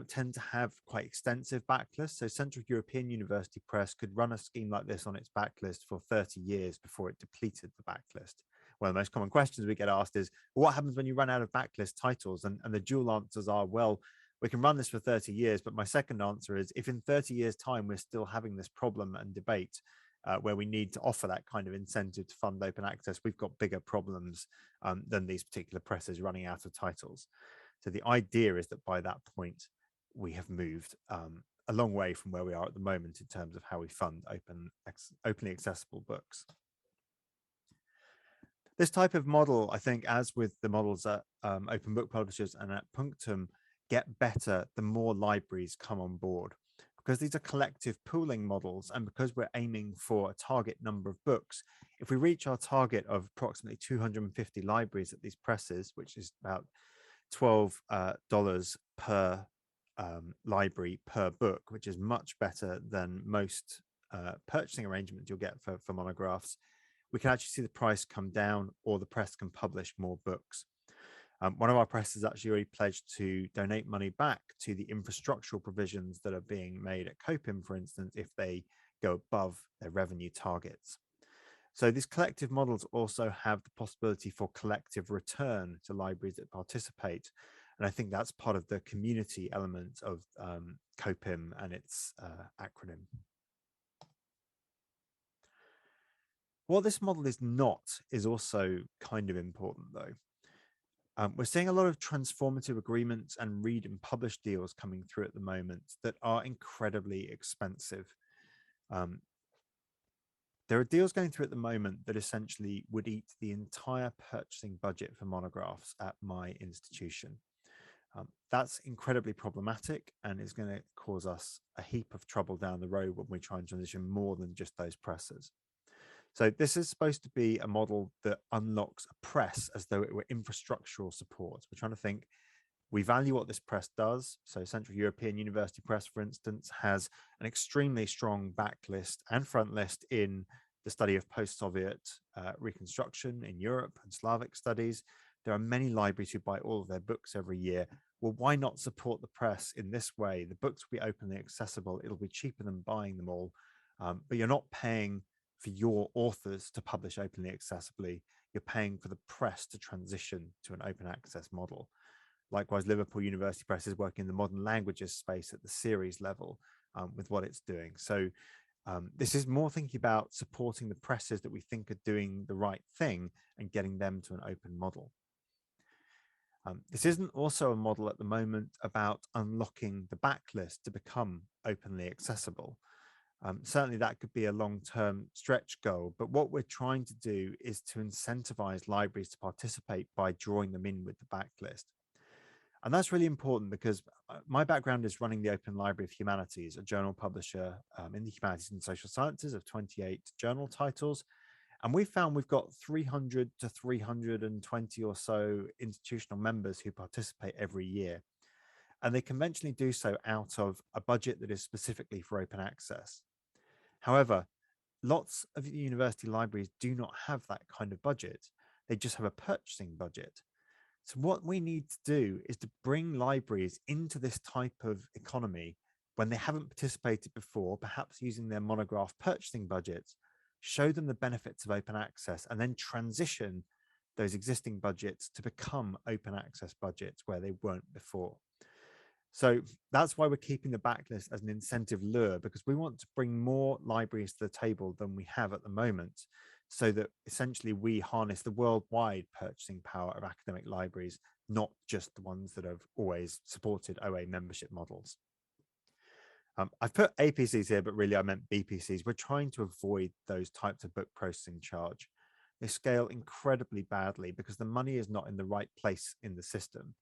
tend to have quite extensive backlists. So Central European University Press could run a scheme like this on its backlist for 30 years before it depleted the backlist. One of the most common questions we get asked is, well, what happens when you run out of backlist titles? And the dual answers are, well, we can run this for 30 years, but my second answer is, if in 30 years' time we're still having this problem and debate where we need to offer that kind of incentive to fund open access, we've got bigger problems than these particular presses running out of titles. So the idea is that by that point, we have moved a long way from where we are at the moment in terms of how we fund openly accessible books. This type of model, I think, as with the models at Open Book Publishers and at Punctum, get better the more libraries come on board, because these are collective pooling models, and because we're aiming for a target number of books. If we reach our target of approximately 250 libraries at these presses, which is about $12 per library per book, which is much better than most purchasing arrangements you'll get for monographs, we can actually see the price come down, or the press can publish more books. One of our presses actually already pledged to donate money back to the infrastructural provisions that are being made at COPIM, for instance, if they go above their revenue targets. So these collective models also have the possibility for collective return to libraries that participate. And I think that's part of the community element of COPIM and its acronym. What this model is not is also kind of important, though. We're seeing a lot of transformative agreements and read and publish deals coming through at the moment that are incredibly expensive. There are deals going through at the moment that essentially would eat the entire purchasing budget for monographs at my institution. That's incredibly problematic and is going to cause us a heap of trouble down the road when we try and transition more than just those presses. So this is supposed to be a model that unlocks a press as though it were infrastructural support. We're trying to think, we value what this press does. So Central European University Press, for instance, has an extremely strong backlist and front list in the study of post-Soviet reconstruction in Europe and Slavic studies. There are many libraries who buy all of their books every year. Well, why not support the press in this way? The books will be openly accessible. It'll be cheaper than buying them all, but you're not paying for your authors to publish openly accessibly. You're paying for the press to transition to an open access model. Likewise, Liverpool University Press is working in the modern languages space at the series level with what it's doing. So this is more thinking about supporting the presses that we think are doing the right thing and getting them to an open model. This isn't also a model at the moment about unlocking the backlist to become openly accessible. Certainly that could be a long-term stretch goal, but what we're trying to do is to incentivize libraries to participate by drawing them in with the backlist. And that's really important because my background is running the Open Library of Humanities, a journal publisher in the humanities and social sciences of 28 journal titles. And we found we've got 300 to 320 or so institutional members who participate every year. And they conventionally do so out of a budget that is specifically for open access. However, lots of university libraries do not have that kind of budget. They just have a purchasing budget. So what we need to do is to bring libraries into this type of economy when they haven't participated before, perhaps using their monograph purchasing budgets, show them the benefits of open access, and then transition those existing budgets to become open access budgets where they weren't before. So that's why we're keeping the backlist as an incentive lure, because we want to bring more libraries to the table than we have at the moment, so that essentially we harness the worldwide purchasing power of academic libraries, not just the ones that have always supported OA membership models. I've put APCs here, but really I meant BPCs. We're trying to avoid those types of book processing charge. They scale incredibly badly because the money is not in the right place in the system.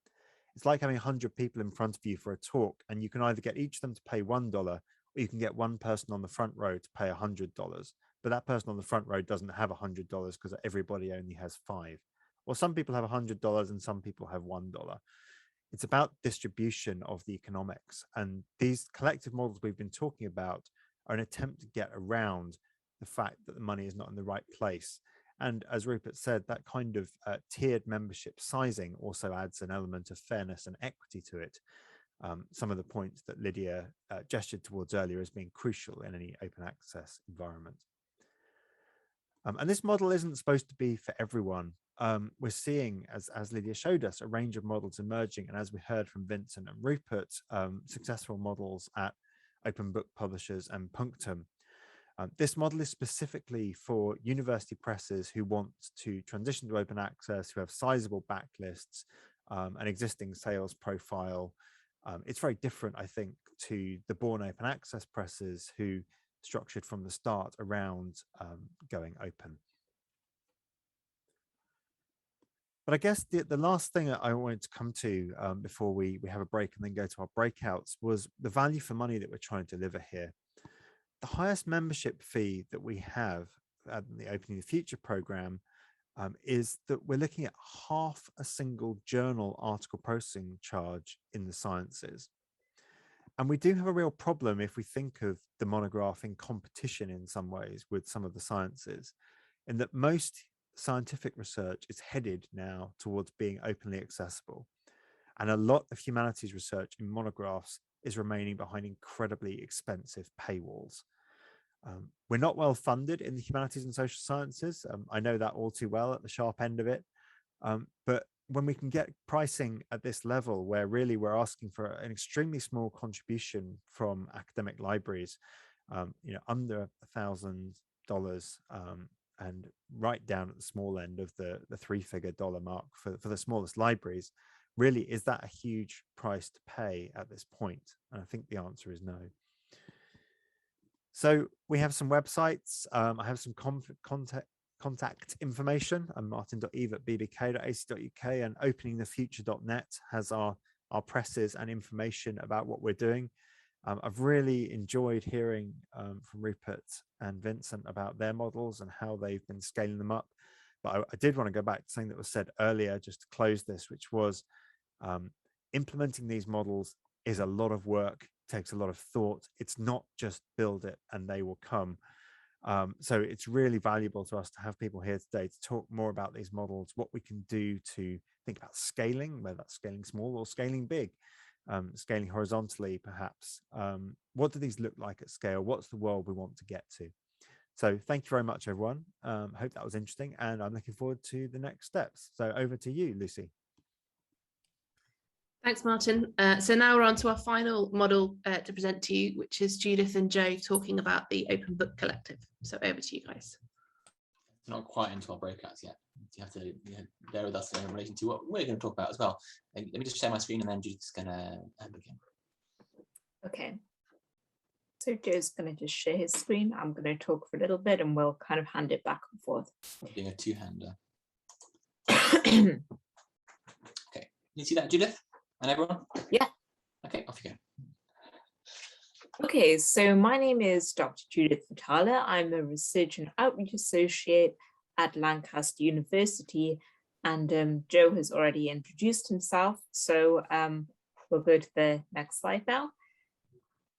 It's like having 100 people in front of you for a talk, and you can either get each of them to pay $1, or you can get one person on the front row to pay $100. But that person on the front row doesn't have $100 because everybody only has 5. Or some people have $100 and some people have $1. It's about distribution of the economics. And these collective models we've been talking about are an attempt to get around the fact that the money is not in the right place. And as Rupert said, that kind of tiered membership sizing also adds an element of fairness and equity to it. Some of the points that Lydia gestured towards earlier as being crucial in any open access environment. And this model isn't supposed to be for everyone. We're seeing, as Lydia showed us, a range of models emerging. And as we heard from Vincent and Rupert, successful models at open book publishers and Punctum. This model is specifically for university presses who want to transition to open access, who have sizable backlists, an existing sales profile. It's very different, I think, to the born open access presses who structured from the start around going open. But I guess the last thing I wanted to come to before we have a break and then go to our breakouts was the value for money that we're trying to deliver here. The highest membership fee that we have at the Opening the Future program is that we're looking at half a single journal article processing charge in the sciences. And we do have a real problem if we think of the monograph in competition in some ways with some of the sciences, in that most scientific research is headed now towards being openly accessible. And a lot of humanities research in monographs is remaining behind incredibly expensive paywalls. We're not well funded in the humanities and social sciences. I know that all too well at the sharp end of it. But when we can get pricing at this level, where really we're asking for an extremely small contribution from academic libraries, under $1,000, and right down at the small end of the 3-figure dollar mark for the smallest libraries, really, is that a huge price to pay at this point? And I think the answer is no. So we have some websites. I have some contact information. I'm martin.eve@bbk.ac.uk, and openingthefuture.net has our presses and information about what we're doing. I've really enjoyed hearing from Rupert and Vincent about their models and how they've been scaling them up. But I did want to go back to something that was said earlier, just to close this, which was implementing these models is a lot of work, takes a lot of thought. It's not just build it and they will come. So it's really valuable to us to have people here today to talk more about these models, what we can do to think about scaling, whether that's scaling small or scaling big, scaling horizontally, perhaps. What do these look like at scale? What's the world we want to get to? So thank you very much, everyone. I hope that was interesting, and I'm looking forward to the next steps. So over to you, Lucy. Thanks, Martin. So now we're on to our final model to present to you, which is Judith and Joe talking about the Open Book Collective. So over to you guys. Not quite into our breakouts yet. You have to bear with us in relation to what we're going to talk about as well. Let me just share my screen, and then Judith's going to begin. Okay. So Joe's going to just share his screen. I'm going to talk for a little bit, and we'll kind of hand it back and forth. Doing a two-hander. Okay. Can you see that, Judith? And everyone? Yeah. Okay, off you go. Okay, so my name is Dr. Judith Vitala. I'm a research and outreach associate at Lancaster University, and Joe has already introduced himself. So we'll go to the next slide now.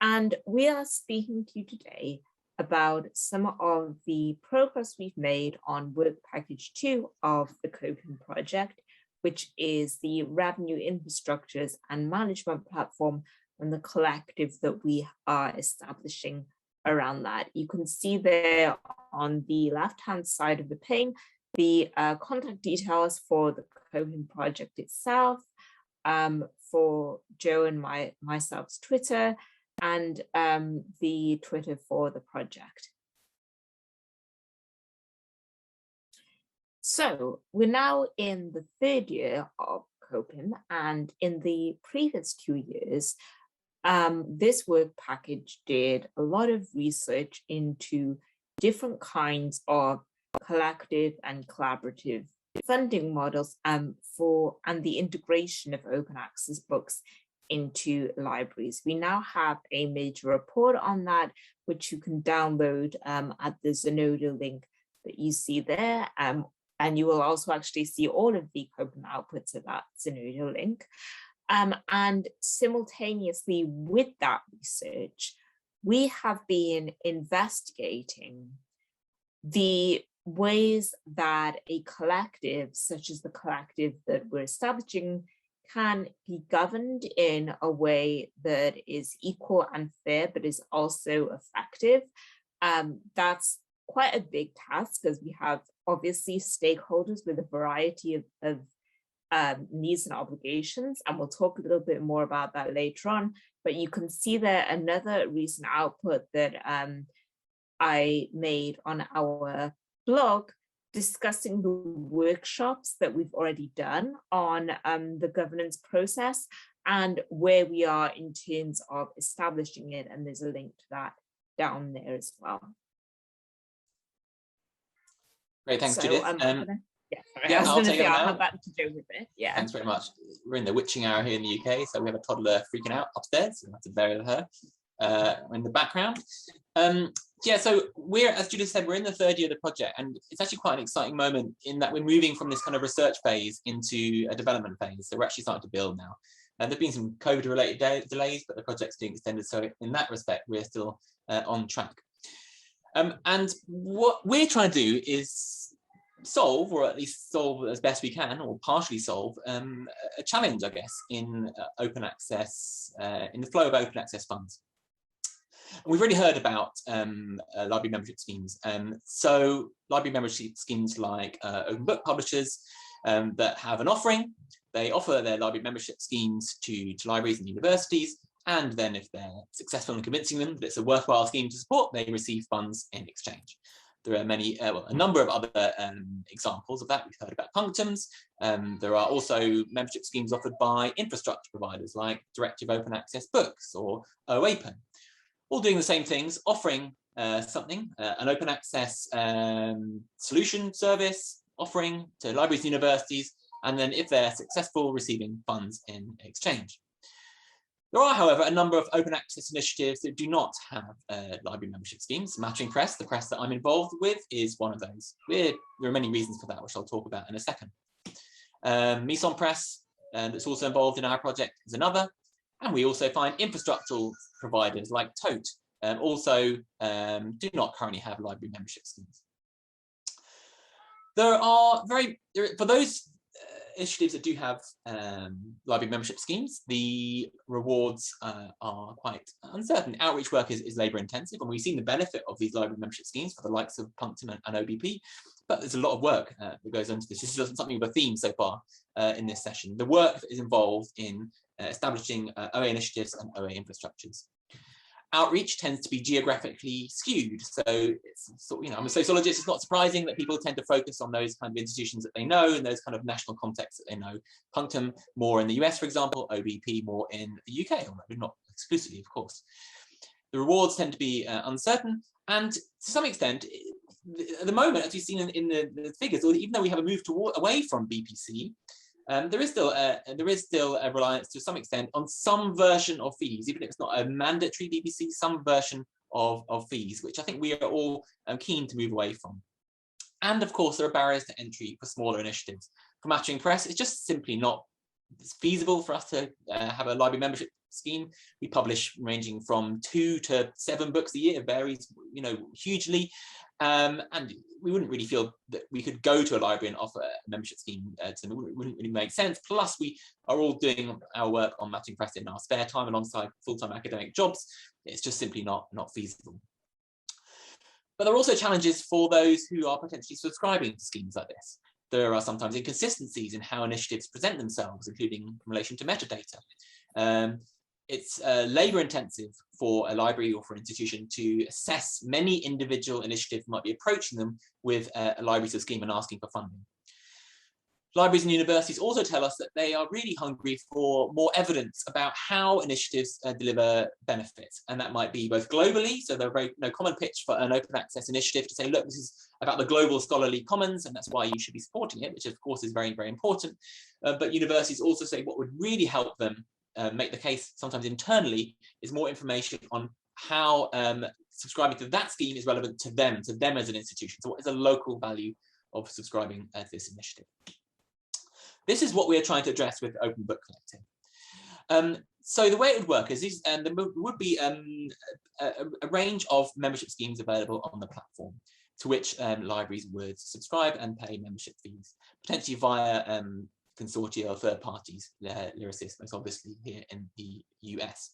And we are speaking to you today about some of the progress we've made on work package 2 of the COPIM project, which is the revenue infrastructures and management platform and the collective that we are establishing around that. You can see there on the left-hand side of the pane, the contact details for the COPIM project itself, for Joe and myself's Twitter, and the Twitter for the project. So we're now in the 3rd year of COPIM, and in the previous 2 years, this work package did a lot of research into different kinds of collective and collaborative funding models and the integration of open access books into libraries. We now have a major report on that, which you can download at the Zenodo link that you see there. And you will also actually see all of the COPIM outputs at that Zenodo link. And simultaneously with that research, we have been investigating the ways that a collective, such as the collective that we're establishing, can be governed in a way that is equal and fair, but is also effective. That's quite a big task, because we have obviously stakeholders with a variety of needs and obligations, and we'll talk a little bit more about that later on. But you can see there another recent output that I made on our blog discussing the workshops that we've already done on the governance process and where we are in terms of establishing it. And there's a link to that down there as well. Great, thanks, So, Judith. I'll hand that to Joe with it. Yeah. Thanks very much. We're in the witching hour here in the UK, so we have a toddler freaking out upstairs. So we have to bury her in the background. Yeah, so we're, as Judith said, we're in the 3rd year of the project, and it's actually quite an exciting moment in that we're moving from this kind of research phase into a development phase. So we're actually starting to build now. And there've been some COVID-related delays, but the project's being extended. So in that respect, we're still on track. And what we're trying to do is solve, or at least solve as best we can, or partially solve, a challenge, I guess, in open access, in the flow of open access funds. And we've already heard about library membership schemes. So library membership schemes like open book publishers that have an offering, they offer their library membership schemes to libraries and universities. And then if they're successful in convincing them that it's a worthwhile scheme to support, they receive funds in exchange. There are many, well, a number of other examples of that. We've heard about punctums. There are also membership schemes offered by infrastructure providers like Directive Open Access Books or OAPEN, all doing the same things, offering something, an open access solution service, offering to libraries and universities, and then if they're successful, receiving funds in exchange. There are, however, a number of open access initiatives that do not have library membership schemes. Mattering Press, the press that I'm involved with, is one of those. There are many reasons for that, which I'll talk about in a second. Meson Press, that's also involved in our project, is another. And we also find infrastructural providers like Tote also do not currently have library membership schemes. There are for those initiatives that do have library membership schemes, the rewards are quite uncertain. Outreach work is labour intensive, and we've seen the benefit of these library membership schemes for the likes of Punctum and OBP, but there's a lot of work that goes into this. This is something of a theme so far in this session. The work that is involved in establishing OA initiatives and OA infrastructures. Outreach tends to be geographically skewed. So it's sort, I'm a sociologist, it's not surprising that people tend to focus on those kind of institutions that they know and those kind of national contexts that they know. Punctum more in the US, for example, OBP more in the UK, although not exclusively, of course. The rewards tend to be uncertain, and to some extent, at the moment, as you've seen in the figures, even though we have a move away from BPC, there is still a reliance to some extent on some version of fees, even if it's not a mandatory BBC, some version of fees, which I think we are all keen to move away from. And of course, there are barriers to entry for smaller initiatives. For Mattering Press, it's just simply not feasible for us to have a library membership scheme. We publish ranging from 2 to 7 books a year. It varies, hugely. And we wouldn't really feel that we could go to a library and offer a membership scheme to them. It wouldn't really make sense. Plus, we are all doing our work on Mattering Press in our spare time alongside full-time academic jobs. It's just simply not feasible. But there are also challenges for those who are potentially subscribing to schemes like this. There are sometimes inconsistencies in how initiatives present themselves, including in relation to metadata. It's labour intensive for a library or for an institution to assess many individual initiatives might be approaching them with a library to scheme and asking for funding. Libraries and universities also tell us that they are really hungry for more evidence about how initiatives deliver benefits. And that might be both globally, so they're very common pitch for an open access initiative to say, look, this is about the global scholarly commons, and that's why you should be supporting it, which of course is very, very important. But universities also say what would really help them make the case sometimes internally is more information on how subscribing to that scheme is relevant to them as an institution. So what is the local value of subscribing to this initiative? This is what we are trying to address with Open Book Collecting. So the way it would work is there would be a range of membership schemes available on the platform to which libraries would subscribe and pay membership fees, potentially via consortia or third parties, Lyrasis, most obviously here in the US.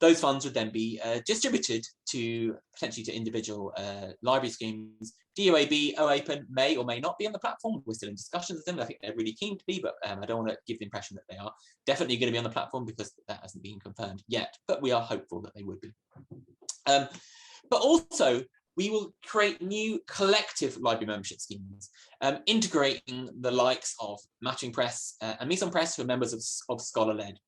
Those funds would then be distributed to potentially to individual library schemes. DOAB, OAPEN may or may not be on the platform. We're still in discussions with them. I think they're really keen to be, but I don't want to give the impression that they are definitely going to be on the platform because that hasn't been confirmed yet, but we are hopeful that they would be. But also, we will create new collective library membership schemes, integrating the likes of Mattering Press and Mise en Presse, who are members of Scholar-led.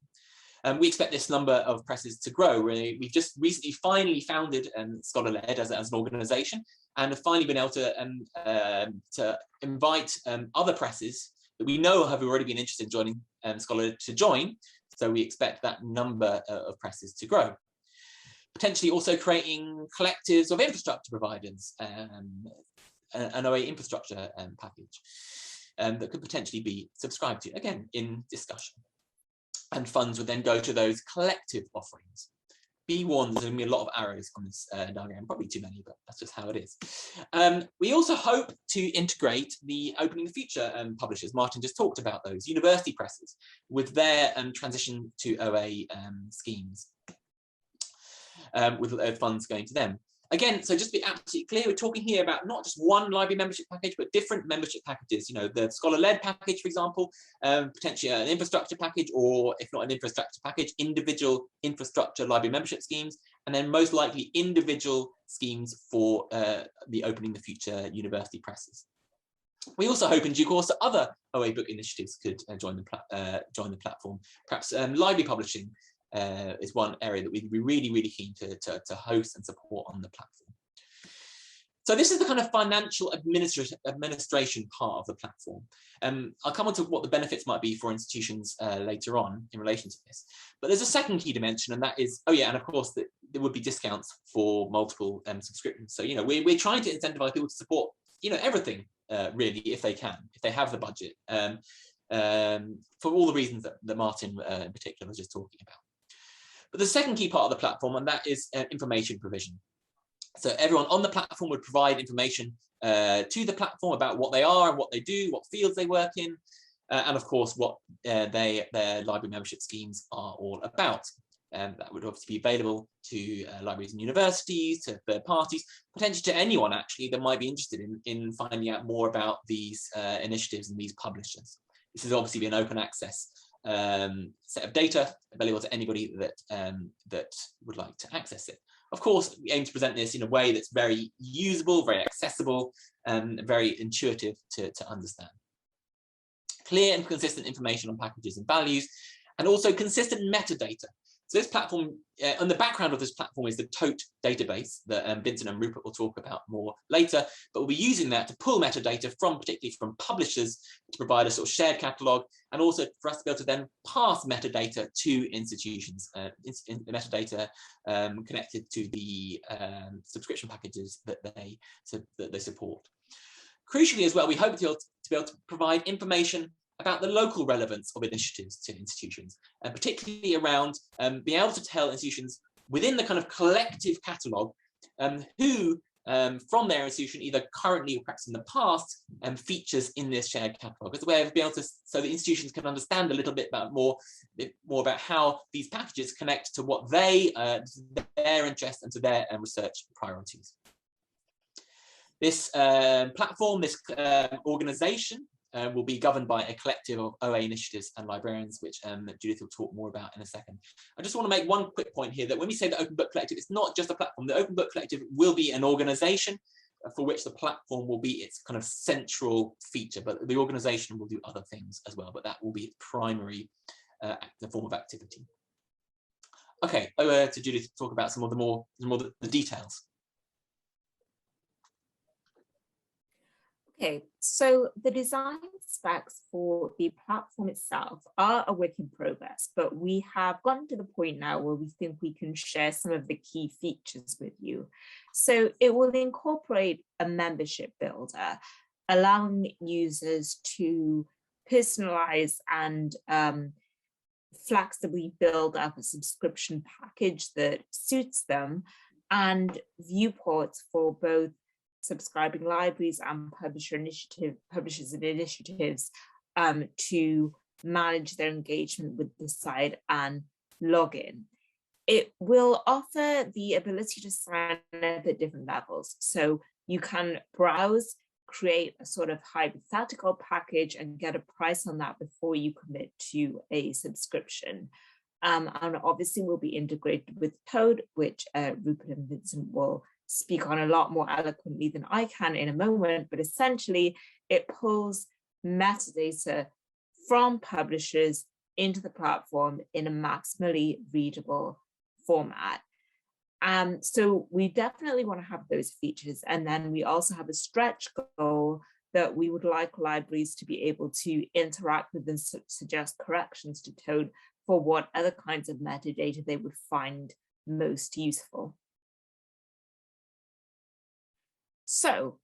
We expect this number of presses to grow. We've just recently finally founded Scholar-led as an organisation, and have finally been able to invite other presses that we know have already been interested in joining Scholar-led to join. So we expect that number of presses to grow. Potentially also creating collectives of infrastructure providers, an OA infrastructure package that could potentially be subscribed to, again, in discussion. And funds would then go to those collective offerings. Be warned, there's going to be a lot of arrows on this diagram, probably too many, but that's just how it is. We also hope to integrate the Opening the Future publishers. Martin just talked about those, university presses, with their transition to OA schemes, with funds going to them. Again, so just to be absolutely clear, we're talking here about not just one library membership package, but different membership packages. The Scholar-led package, for example, potentially an infrastructure package, or if not an infrastructure package, individual infrastructure library membership schemes, and then most likely individual schemes for the Opening the Future university presses. We also hope in due course that other OA book initiatives could join the platform. Perhaps library publishing is one area that we'd be really, really keen to host and support on the platform. So this is the kind of financial administration part of the platform. I'll come on to what the benefits might be for institutions later on in relation to this. But there's a second key dimension, and that is, and of course, that there would be discounts for multiple subscriptions. So, we're trying to incentivize people to support, everything really, if they can, if they have the budget, for all the reasons that Martin in particular was just talking about. But the second key part of the platform, and that is information provision. So everyone on the platform would provide information to the platform about what they are and what they do, what fields they work in, and of course what their library membership schemes are all about. That would obviously be available to libraries and universities, to third parties, potentially to anyone actually that might be interested in finding out more about these initiatives and these publishers. This has obviously been open access set of data available to anybody that would like to access it. Of course, we aim to present this in a way that's very usable, very accessible, and very intuitive to understand. Clear and consistent information on packages and values, and also consistent metadata. So this platform, on the background of this platform is the tote database that Vincent and Rupert will talk about more later, but we'll be using that to pull metadata from, particularly from publishers, to provide a sort of shared catalog, and also for us to be able to then pass metadata to institutions, metadata connected to the subscription packages that they support. Crucially as well, we hope to be able to provide information about the local relevance of initiatives to institutions, and particularly around being able to tell institutions within the kind of collective catalogue who from their institution, either currently or perhaps in the past, features in this shared catalogue, as a way of being able to, so the institutions can understand a little bit more about how these packages connect to what their interests and to their research priorities. This platform, this organization, will be governed by a collective of OA initiatives and librarians, which Judith will talk more about in a second. I just want to make one quick point here that when we say the Open Book Collective, it's not just a platform. The Open Book Collective will be an organization for which the platform will be its kind of central feature, but the organization will do other things as well, but that will be its primary the form of activity. Okay, over to Judith to talk about some of the details. Okay, so the design specs for the platform itself are a work in progress, but we have gotten to the point now where we think we can share some of the key features with you. So it will incorporate a membership builder, allowing users to personalize and flexibly build up a subscription package that suits them, and viewports for both subscribing libraries and publishers and initiatives to manage their engagement with the site and login. It will offer the ability to sign up at different levels. So you can browse, create a sort of hypothetical package and get a price on that before you commit to a subscription. And obviously will be integrated with Toad, which Rupert and Vincent will speak on a lot more eloquently than I can in a moment, but essentially it pulls metadata from publishers into the platform in a maximally readable format. So we definitely want to have those features. And then we also have a stretch goal that we would like libraries to be able to interact with and suggest corrections to Toad for what other kinds of metadata they would find most useful. So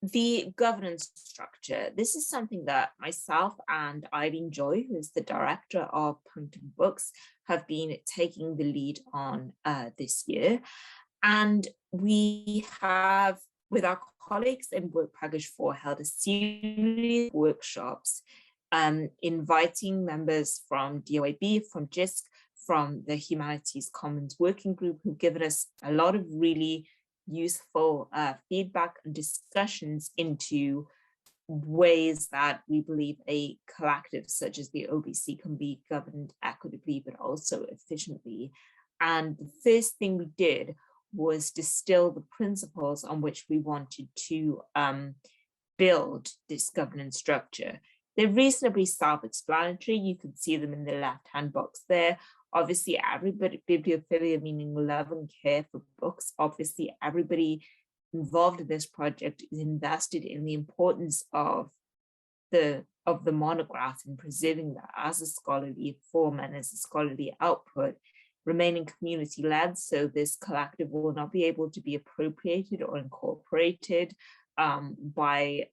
the governance structure, this is something that myself and Irene Joy, who is the director of Punctum Books, have been taking the lead on this year. And we have, with our colleagues in Work Package 4, held a series of workshops inviting members from DOAB, from JISC, from the Humanities Commons Working Group, who've given us a lot of really useful feedback and discussions into ways that we believe a collective such as the OBC can be governed equitably but also efficiently. And the first thing we did was distill the principles on which we wanted to build this governance structure. They're reasonably self-explanatory. You can see them in the left-hand box there. Obviously, everybody, bibliophilia meaning love and care for books. Obviously, everybody involved in this project is invested in the importance of the monograph and preserving that as a scholarly form and as a scholarly output, remaining community-led. So this collective will not be able to be appropriated or incorporated by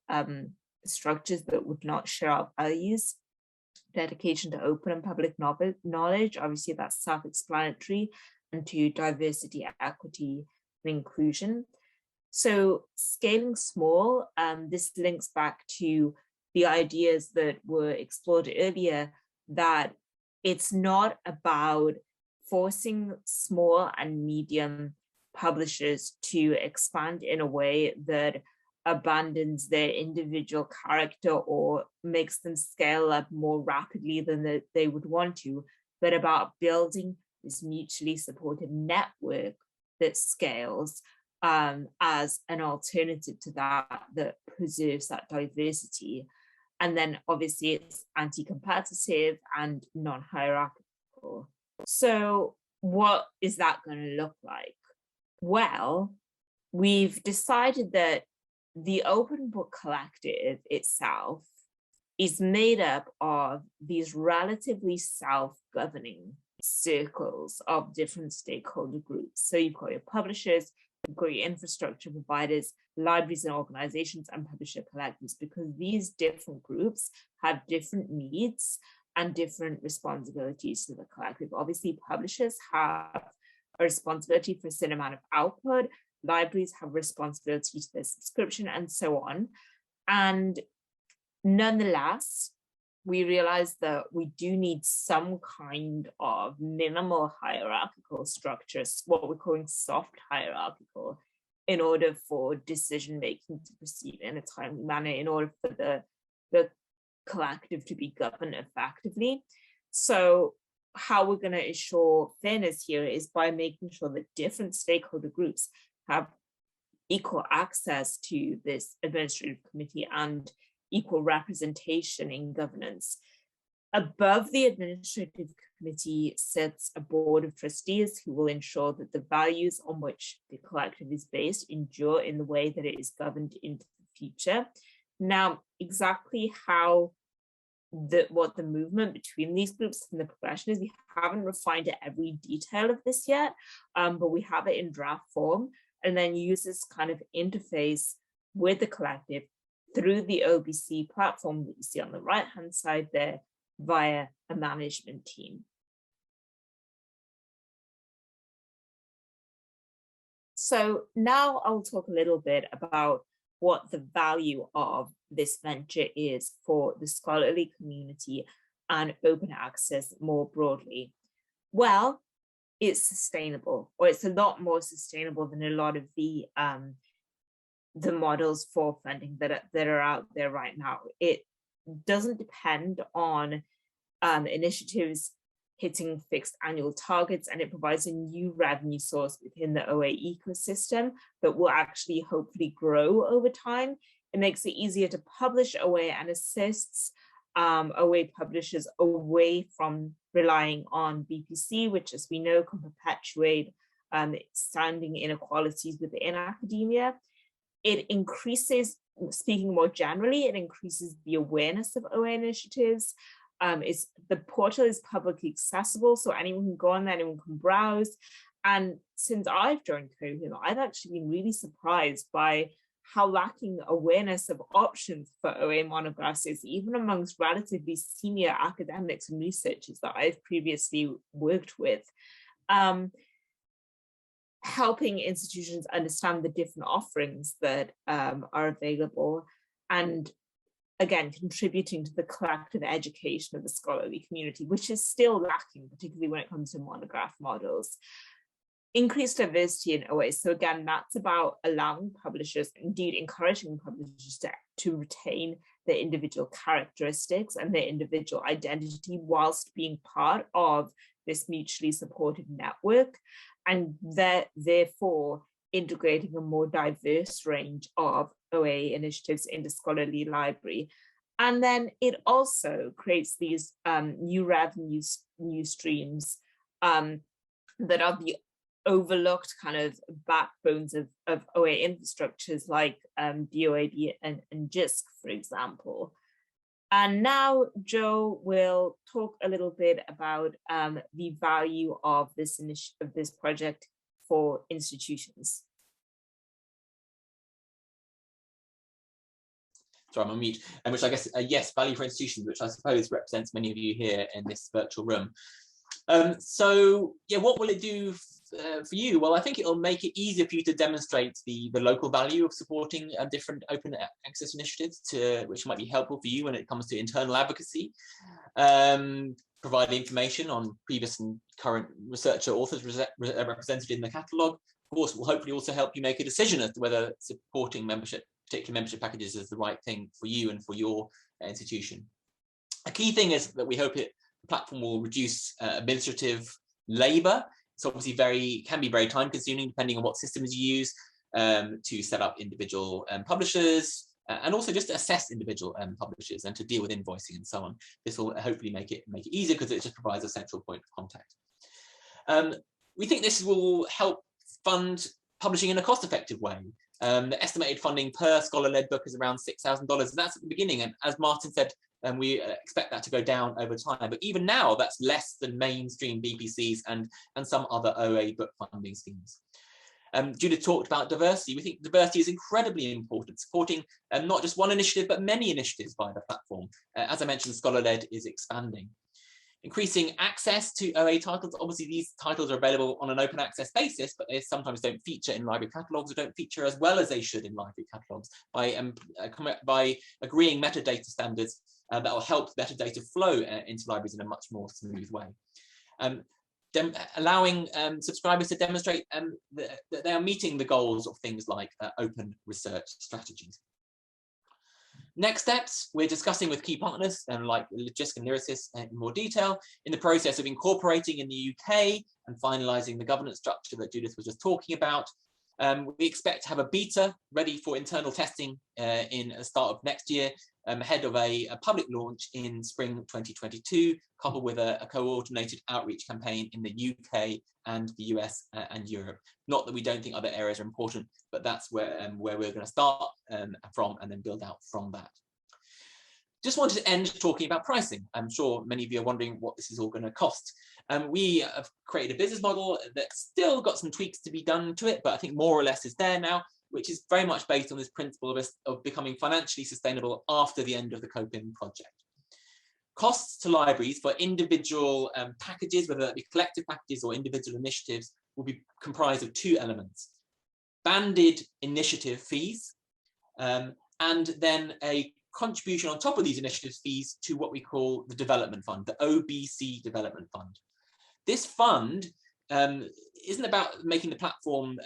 structures that would not share our values. Dedication to open and public knowledge, obviously that's self-explanatory, and to diversity, equity, and inclusion. So scaling small, this links back to the ideas that were explored earlier, that it's not about forcing small and medium publishers to expand in a way that abandons their individual character or makes them scale up more rapidly than they would want to, but about building this mutually supportive network that scales as an alternative to that preserves that diversity. And then obviously it's anti-competitive and non-hierarchical. So what is that going to look like? Well, we've decided that the Open Book Collective itself is made up of these relatively self-governing circles of different stakeholder groups. So you've got your publishers, you've got your infrastructure providers, libraries and organizations, and publisher collectives, because these different groups have different needs and different responsibilities to the collective. Obviously, publishers have a responsibility for a certain amount of output, libraries have responsibility to their subscription, and so on. And nonetheless, we realize that we do need some kind of minimal hierarchical structures, what we're calling soft hierarchical, in order for decision making to proceed in a timely manner, in order for the collective to be governed effectively. So how we're going to ensure fairness here is by making sure that different stakeholder groups have equal access to this administrative committee and equal representation in governance. Above the administrative committee sits a board of trustees who will ensure that the values on which the collective is based endure in the way that it is governed into the future. Now, exactly how what the movement between these groups and the progression is, we haven't refined every detail of this yet, but we have it in draft form, and then use this kind of interface with the collective through the OBC platform that you see on the right-hand side there via a management team. So now I'll talk a little bit about what the value of this venture is for the scholarly community and open access more broadly. Well, it's sustainable, or it's a lot more sustainable than a lot of the models for funding that are out there right now. It doesn't depend on initiatives hitting fixed annual targets, and it provides a new revenue source within the OA ecosystem that will actually hopefully grow over time. It makes it easier to publish OA and assists OA publishers away from relying on BPC, which, as we know, can perpetuate standing inequalities within academia. It increases, speaking more generally, it increases the awareness of OA initiatives. The portal is publicly accessible, so anyone can go on there, anyone can browse. And since I've joined COPIM, I've actually been really surprised by how lacking awareness of options for OA monographs is, even amongst relatively senior academics and researchers that I've previously worked with. Helping institutions understand the different offerings that are available, and again, contributing to the collective education of the scholarly community, which is still lacking, particularly when it comes to monograph models. Increased diversity in OA. So again, that's about allowing publishers, indeed encouraging publishers to retain their individual characteristics and their individual identity whilst being part of this mutually supported network, and therefore integrating a more diverse range of OA initiatives into scholarly library. And then it also creates these new revenues, new streams that are the overlooked kind of backbones of OA infrastructures like DOAB and JISC, for example. And now Joe will talk a little bit about the value of this project for institutions. Sorry, I'm on mute. And which I guess, yes, value for institutions, which I suppose represents many of you here in this virtual room. So yeah, what will it do for you? Well, I think it'll make it easier for you to demonstrate the local value of supporting different open access initiatives, which might be helpful for you when it comes to internal advocacy. Provide information on previous and current researcher authors represented in the catalogue. Of course, will hopefully also help you make a decision as to whether supporting particular membership packages is the right thing for you and for your institution. A key thing is that we hope the platform will reduce administrative labour. It's obviously can be very time consuming depending on what systems you use to set up individual publishers, and also just to assess individual publishers and to deal with invoicing and so on. This will hopefully make it easier because it just provides a central point of contact. We think this will help fund publishing in a cost-effective way. The estimated funding per scholar-led book is around $6,000, and that's at the beginning. And as Martin said, we expect that to go down over time. But even now, that's less than mainstream BPCs and some other OA book funding schemes. Judith talked about diversity. We think diversity is incredibly important, supporting not just one initiative, but many initiatives by the platform. As I mentioned, scholar-led is expanding. Increasing access to OA titles. Obviously, these titles are available on an open access basis, but they sometimes don't feature in library catalogues or don't feature as well as they should in library catalogues by agreeing metadata standards that will help metadata flow into libraries in a much more smooth way. Allowing subscribers to demonstrate that they are meeting the goals of things like open research strategies. Next steps, we're discussing with key partners like Logistic and Lyrasis in more detail, in the process of incorporating in the UK and finalising the governance structure that Judith was just talking about. We expect to have a beta ready for internal testing in the start of next year, ahead of a public launch in spring 2022, coupled with a coordinated outreach campaign in the UK and the US and Europe. Not that we don't think other areas are important, but that's where we're going to start from and then build out from that. Just wanted to end talking about pricing. I'm sure many of you are wondering what this is all going to cost. We have created a business model that's still got some tweaks to be done to it, but I think more or less is there now, which is very much based on this principle of becoming financially sustainable after the end of the COPIM project. Costs to libraries for individual packages, whether that be collective packages or individual initiatives, will be comprised of two elements: banded initiative fees, and then a contribution on top of these initiative fees to what we call the development fund, the OBC development fund. This fund isn't about making the platform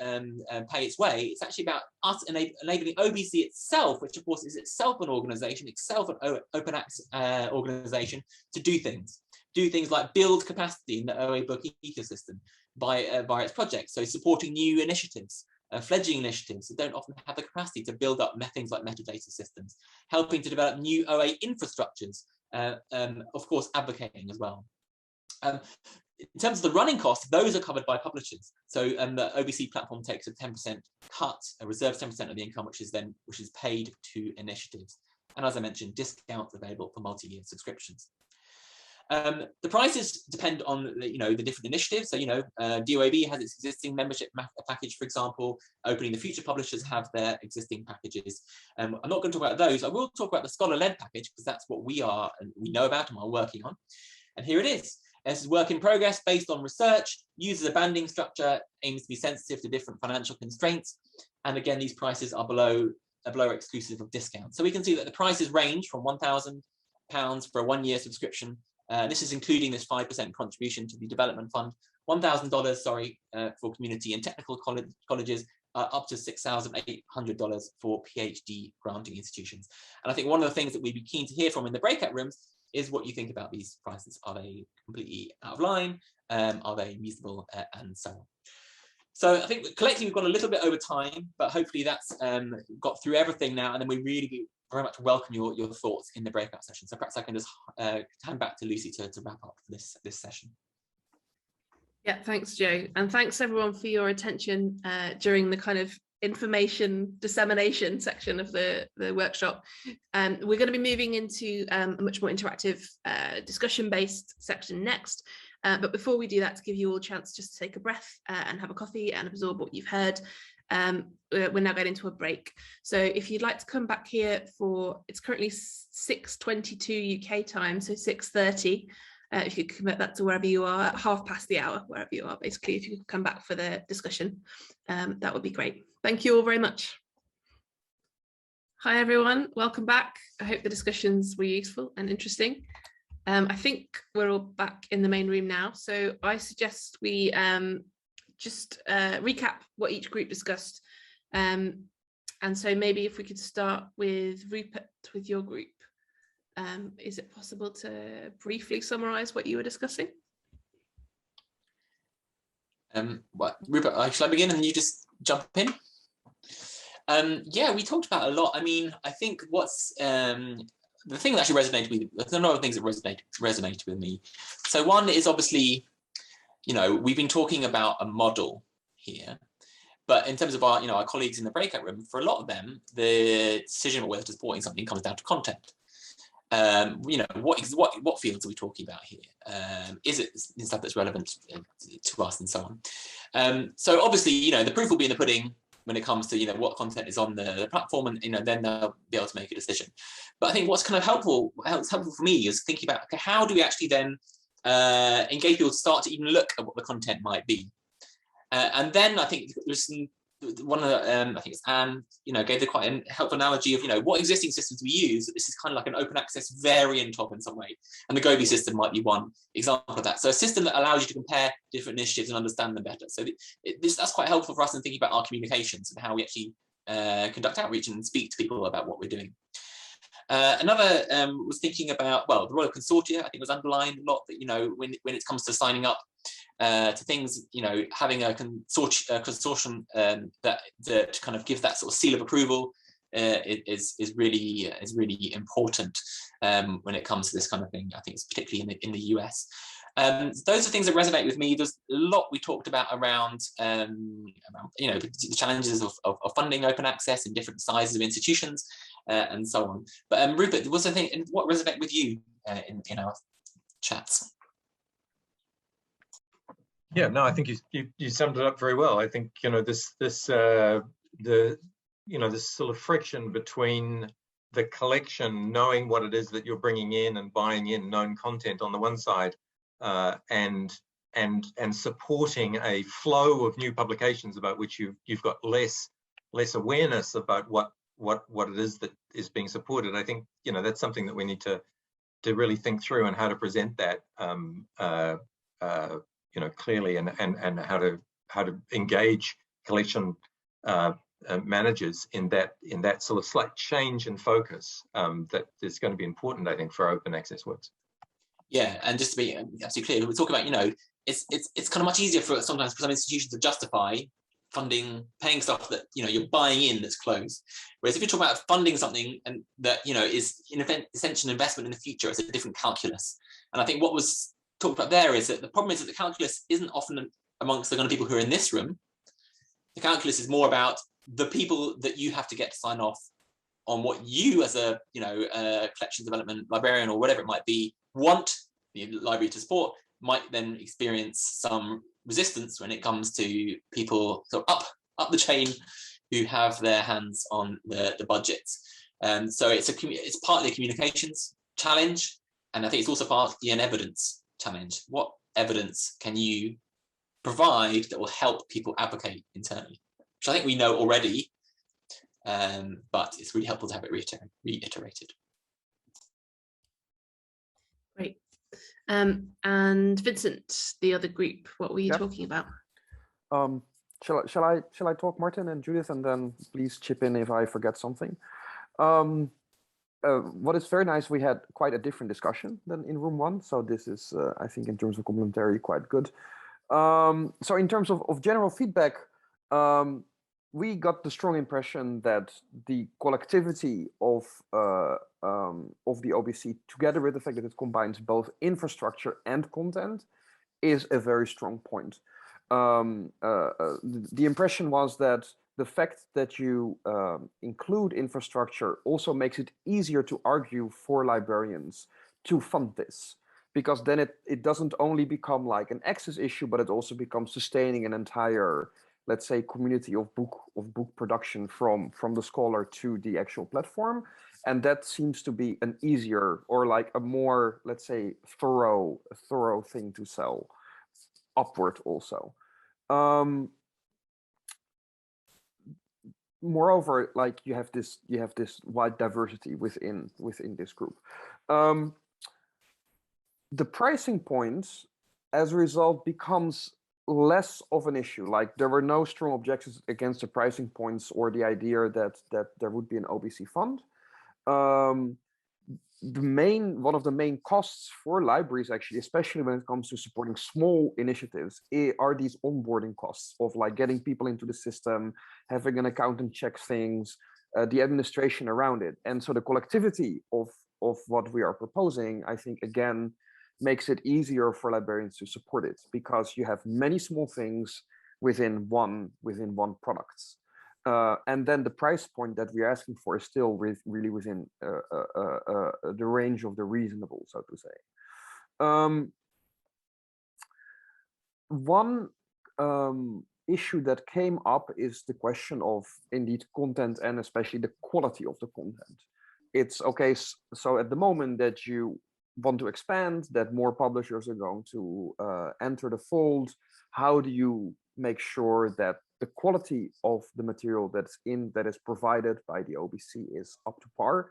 pay its way. It's actually about us enabling OBC itself, which of course is itself an organization, itself an open access organization, to do things like build capacity in the OA book ecosystem by its projects. So supporting new initiatives, fledgling initiatives that don't often have the capacity to build up things like metadata systems, helping to develop new OA infrastructures, of course advocating as well. In terms of the running costs, those are covered by publishers. So the OBC platform takes a 10% cut, reserves 10% of the income, which is paid to initiatives. And as I mentioned, discounts available for multi-year subscriptions. The prices depend on the different initiatives. So DOAB has its existing membership package, for example. Opening the Future publishers have their existing packages. I'm not going to talk about those. I will talk about the scholar-led package because that's what we know about and are working on. And here it is. This is work in progress based on research, uses a banding structure, aims to be sensitive to different financial constraints. And again, these prices are below exclusive of discounts. So we can see that the prices range from £1,000 for a 1-year subscription. This is including this 5% contribution to the development fund, $1,000, for community and technical colleges, up to $6,800 for PhD granting institutions. And I think one of the things that we'd be keen to hear from in the breakout rooms is what you think about these prices. Are they completely out of line? Are they reasonable? And so on. So I think collectively we've gone a little bit over time, but hopefully that's got through everything now. And then we really very much welcome your thoughts in the breakout session. So perhaps I can just hand back to Lucy to wrap up this session. Yeah, thanks, Joe. And thanks everyone for your attention during the kind of information dissemination section of the workshop. We're going to be moving into a much more interactive discussion-based section next. But before we do that, to give you all a chance just to take a breath and have a coffee and absorb what you've heard, we're now going into a break. So if you'd like to come back here it's currently 6:22 UK time, so 6:30. If you could convert that to wherever you are, at half past the hour, wherever you are, basically, if you could come back for the discussion, that would be great. Thank you all very much. Hi, everyone. Welcome back. I hope the discussions were useful and interesting. I think we're all back in the main room now. So I suggest we just recap what each group discussed. And so maybe if we could start with Rupert, with your group. Is it possible to briefly summarize what you were discussing? Rupert, shall I begin and you just jump in? Yeah, we talked about a lot. I mean, I think what's the thing that actually resonated with me, there's a lot of things that resonated with me. So one is obviously, we've been talking about a model here, but in terms of our, our colleagues in the breakout room, for a lot of them, the decision of whether to support something comes down to content. What fields are we talking about here? Is it stuff that's relevant to us and so on? So obviously, the proof will be in the pudding when it comes to what content is on the platform, and then they'll be able to make a decision. But I think what's kind of helpful for me is thinking about, okay, how do we actually then engage people to start to even look at what the content might be, and then I think there's some. One of the, I think it's Anne, gave the quite a helpful analogy of, what existing systems we use. This is kind of like an open access variant of in some way. And the Gobi system might be one example of that. So a system that allows you to compare different initiatives and understand them better. So that's quite helpful for us in thinking about our communications and how we actually conduct outreach and speak to people about what we're doing. Another was thinking about, well, the role of consortia, I think was underlined a lot, that, when it comes to signing up to things, having a consortium that kind of give that sort of seal of approval is really important when it comes to this kind of thing. I think it's particularly in the US. Those are things that resonate with me. There's a lot we talked about around the challenges of funding open access in different sizes of institutions and so on. But Rupert, was there anything what resonated with you in our chats? Yeah, no, I think you summed it up very well. I think this sort of friction between the collection, knowing what it is that you're bringing in and buying in known content on the one side, and supporting a flow of new publications about which you've got less awareness about what it is that is being supported. I think that's something that we need to really think through, and how to present that clearly, and how to engage collection managers in that sort of slight change in focus that is going to be important, I think, for open access works. Yeah, and just to be absolutely clear, we talk about, it's kind of much easier sometimes for some institutions to justify funding, paying stuff that you're buying in that's closed. Whereas if you talk about funding something and that is in essential investment in the future, it's a different calculus. And I think what was talked about there is that the problem is that the calculus isn't often amongst the kind of people who are in this room. The calculus is more about the people that you have to get to sign off on what you, as a collection development librarian or whatever it might be, want the library to support, might then experience some resistance when it comes to people sort of up the chain who have their hands on the budgets. So it's partly a communications challenge, and I think it's also partly an evidence challenge. What evidence can you provide that will help people advocate internally? Which I think we know already, but it's really helpful to have it reiterated. Great. And Vincent, the other group, what were you talking about? Shall I talk, Martin and Judith, and then please chip in if I forget something. What is very nice, we had quite a different discussion than in room one, so this is I think in terms of complementary quite good. So in terms of general feedback, we got the strong impression that the collectivity of the OBC, together with the fact that it combines both infrastructure and content, is a very strong point. The impression was that the fact that you include infrastructure also makes it easier to argue for librarians to fund this, because then it doesn't only become like an access issue, but it also becomes sustaining an entire, let's say, community of book production from the scholar to the actual platform. And that seems to be an easier, or like a more, let's say, thorough thing to sell upward also. Moreover, like you have this wide diversity within this group. The pricing points, as a result, becomes less of an issue. Like there were no strong objections against the pricing points or the idea that there would be an OBC fund. One of the main costs for libraries, actually, especially when it comes to supporting small initiatives, are these onboarding costs of like getting people into the system, having an accountant check things, the administration around it. And so the collectivity of what we are proposing, I think, again, makes it easier for librarians to support it, because you have many small things within one product. And then the price point that we're asking for is still really within the range of the reasonable, so to say. One issue that came up is the question of indeed content, and especially the quality of the content. It's okay, so at the moment that you want to expand, that more publishers are going to enter the fold, how do you make sure that the quality of the material that is provided by the OBC is up to par?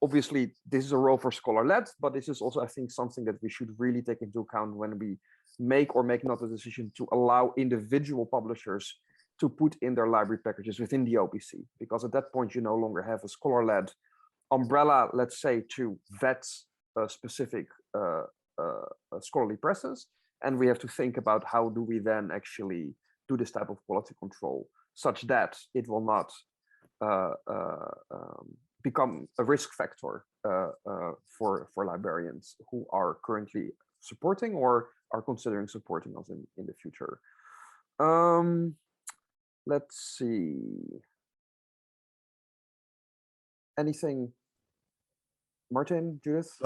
Obviously, this is a role for scholar-led, but this is also, I think, something that we should really take into account when we make or make not a decision to allow individual publishers to put in their library packages within the OBC, because at that point you no longer have a scholar-led umbrella, let's say, to vet specific scholarly presses, and we have to think about how do we then actually do this type of quality control such that it will not become a risk factor for librarians who are currently supporting or are considering supporting us in the future. Let's see. Anything, Martin, Judith?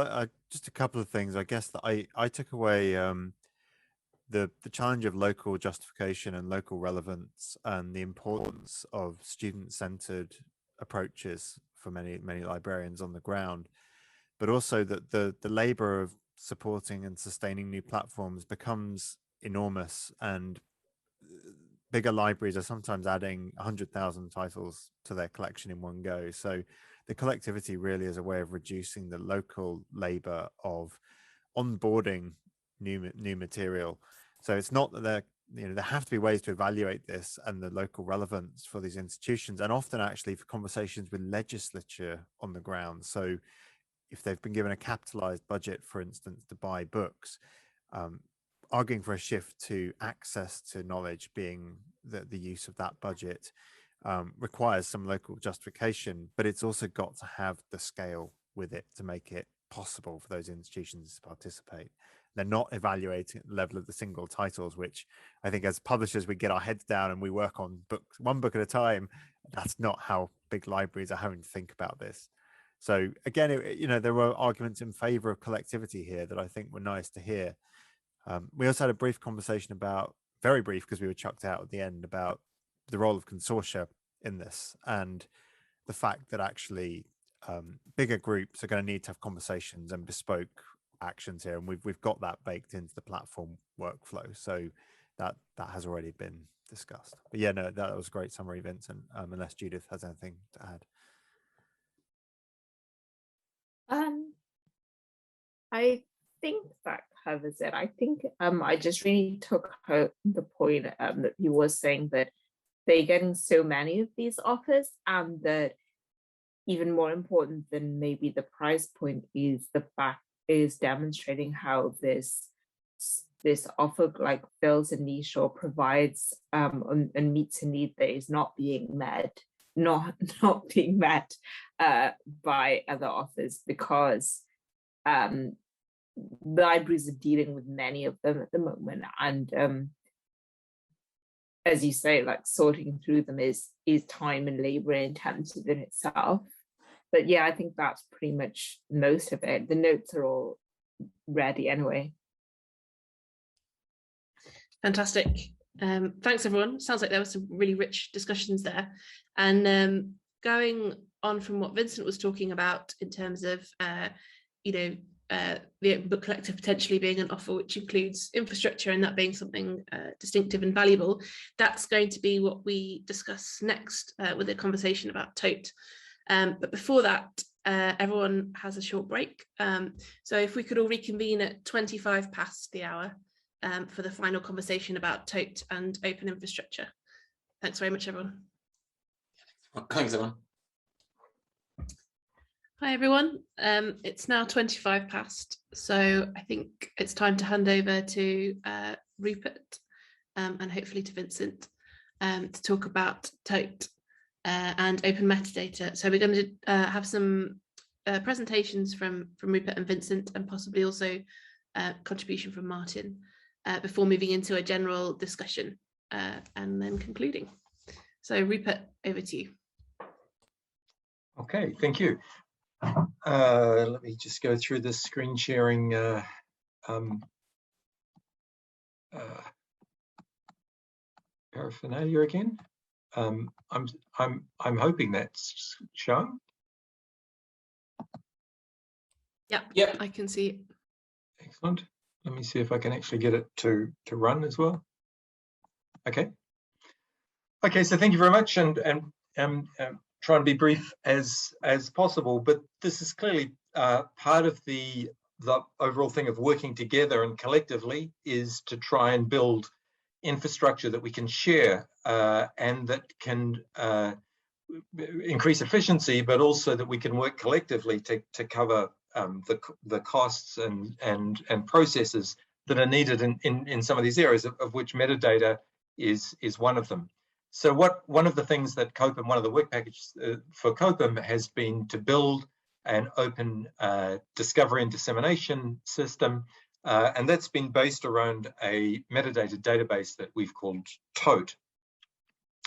Just a couple of things. I guess that I took away the challenge of local justification and local relevance, and the importance of student-centered approaches for many librarians on the ground, but also that the labor of supporting and sustaining new platforms becomes enormous, and bigger libraries are sometimes adding 100,000 titles to their collection in one go. So the collectivity really is a way of reducing the local labor of onboarding new material. So it's not that there have to be ways to evaluate this and the local relevance for these institutions, and often actually for conversations with legislature on the ground. So if they've been given a capitalized budget, for instance, to buy books, arguing for a shift to access to knowledge being the use of that budget requires some local justification, but it's also got to have the scale with it to make it possible for those institutions to participate. They're not evaluating at the level of the single titles, which I think as publishers, we get our heads down and we work on books, one book at a time. That's not how big libraries are having to think about this. So again, there were arguments in favor of collectivity here that I think were nice to hear. We also had a brief conversation about, very brief because we were chucked out at the end, about the role of consortia in this, and the fact that actually bigger groups are going to need to have conversations and bespoke actions here, and we've got that baked into the platform workflow, so that has already been discussed. But yeah, no, that was a great summary, Vincent, unless Judith has anything to add. I think that covers it. I think I just really took the point that you were saying, that they're getting so many of these offers, and that even more important than maybe the price point is the fact is demonstrating how this offer like fills a niche or provides and meets a need that is not being met by other offers, because libraries are dealing with many of them at the moment, and as you say, like sorting through them is time and labor intensive in itself. But yeah, I think that's pretty much most of it. The notes are all ready anyway. Fantastic. Thanks, everyone. Sounds like there were some really rich discussions there. And going on from what Vincent was talking about in terms of, the book collective potentially being an offer which includes infrastructure, and that being something distinctive and valuable, that's going to be what we discuss next with a conversation about Tote. But before that, everyone has a short break. So if we could all reconvene at 25 past the hour for the final conversation about Tote and open infrastructure. Thanks very much, everyone. Thanks, everyone. Hi, everyone. It's now 25 past, so I think it's time to hand over to Rupert and hopefully to Vincent to talk about Tote and open metadata. So we're going to have some presentations from Rupert and Vincent, and possibly also contribution from Martin before moving into a general discussion and then concluding. So Rupert, over to you. Okay, thank you. Let me just go through the screen sharing paraphernalia again. I'm hoping that's shown. Yep, I can see it. Excellent. Let me see if I can actually get it to run as well. Okay. Okay, so thank you very much, and try and be brief as possible. But this is clearly part of the overall thing of working together and collectively is to try and build infrastructure that we can share and that can increase efficiency, but also that we can work collectively to cover the costs and processes that are needed in some of these areas, of which metadata is one of them. So one of the things that COPIM, one of the work packages for COPIM has been to build an open discovery and dissemination system, and that's been based around a metadata database that we've called TOTE.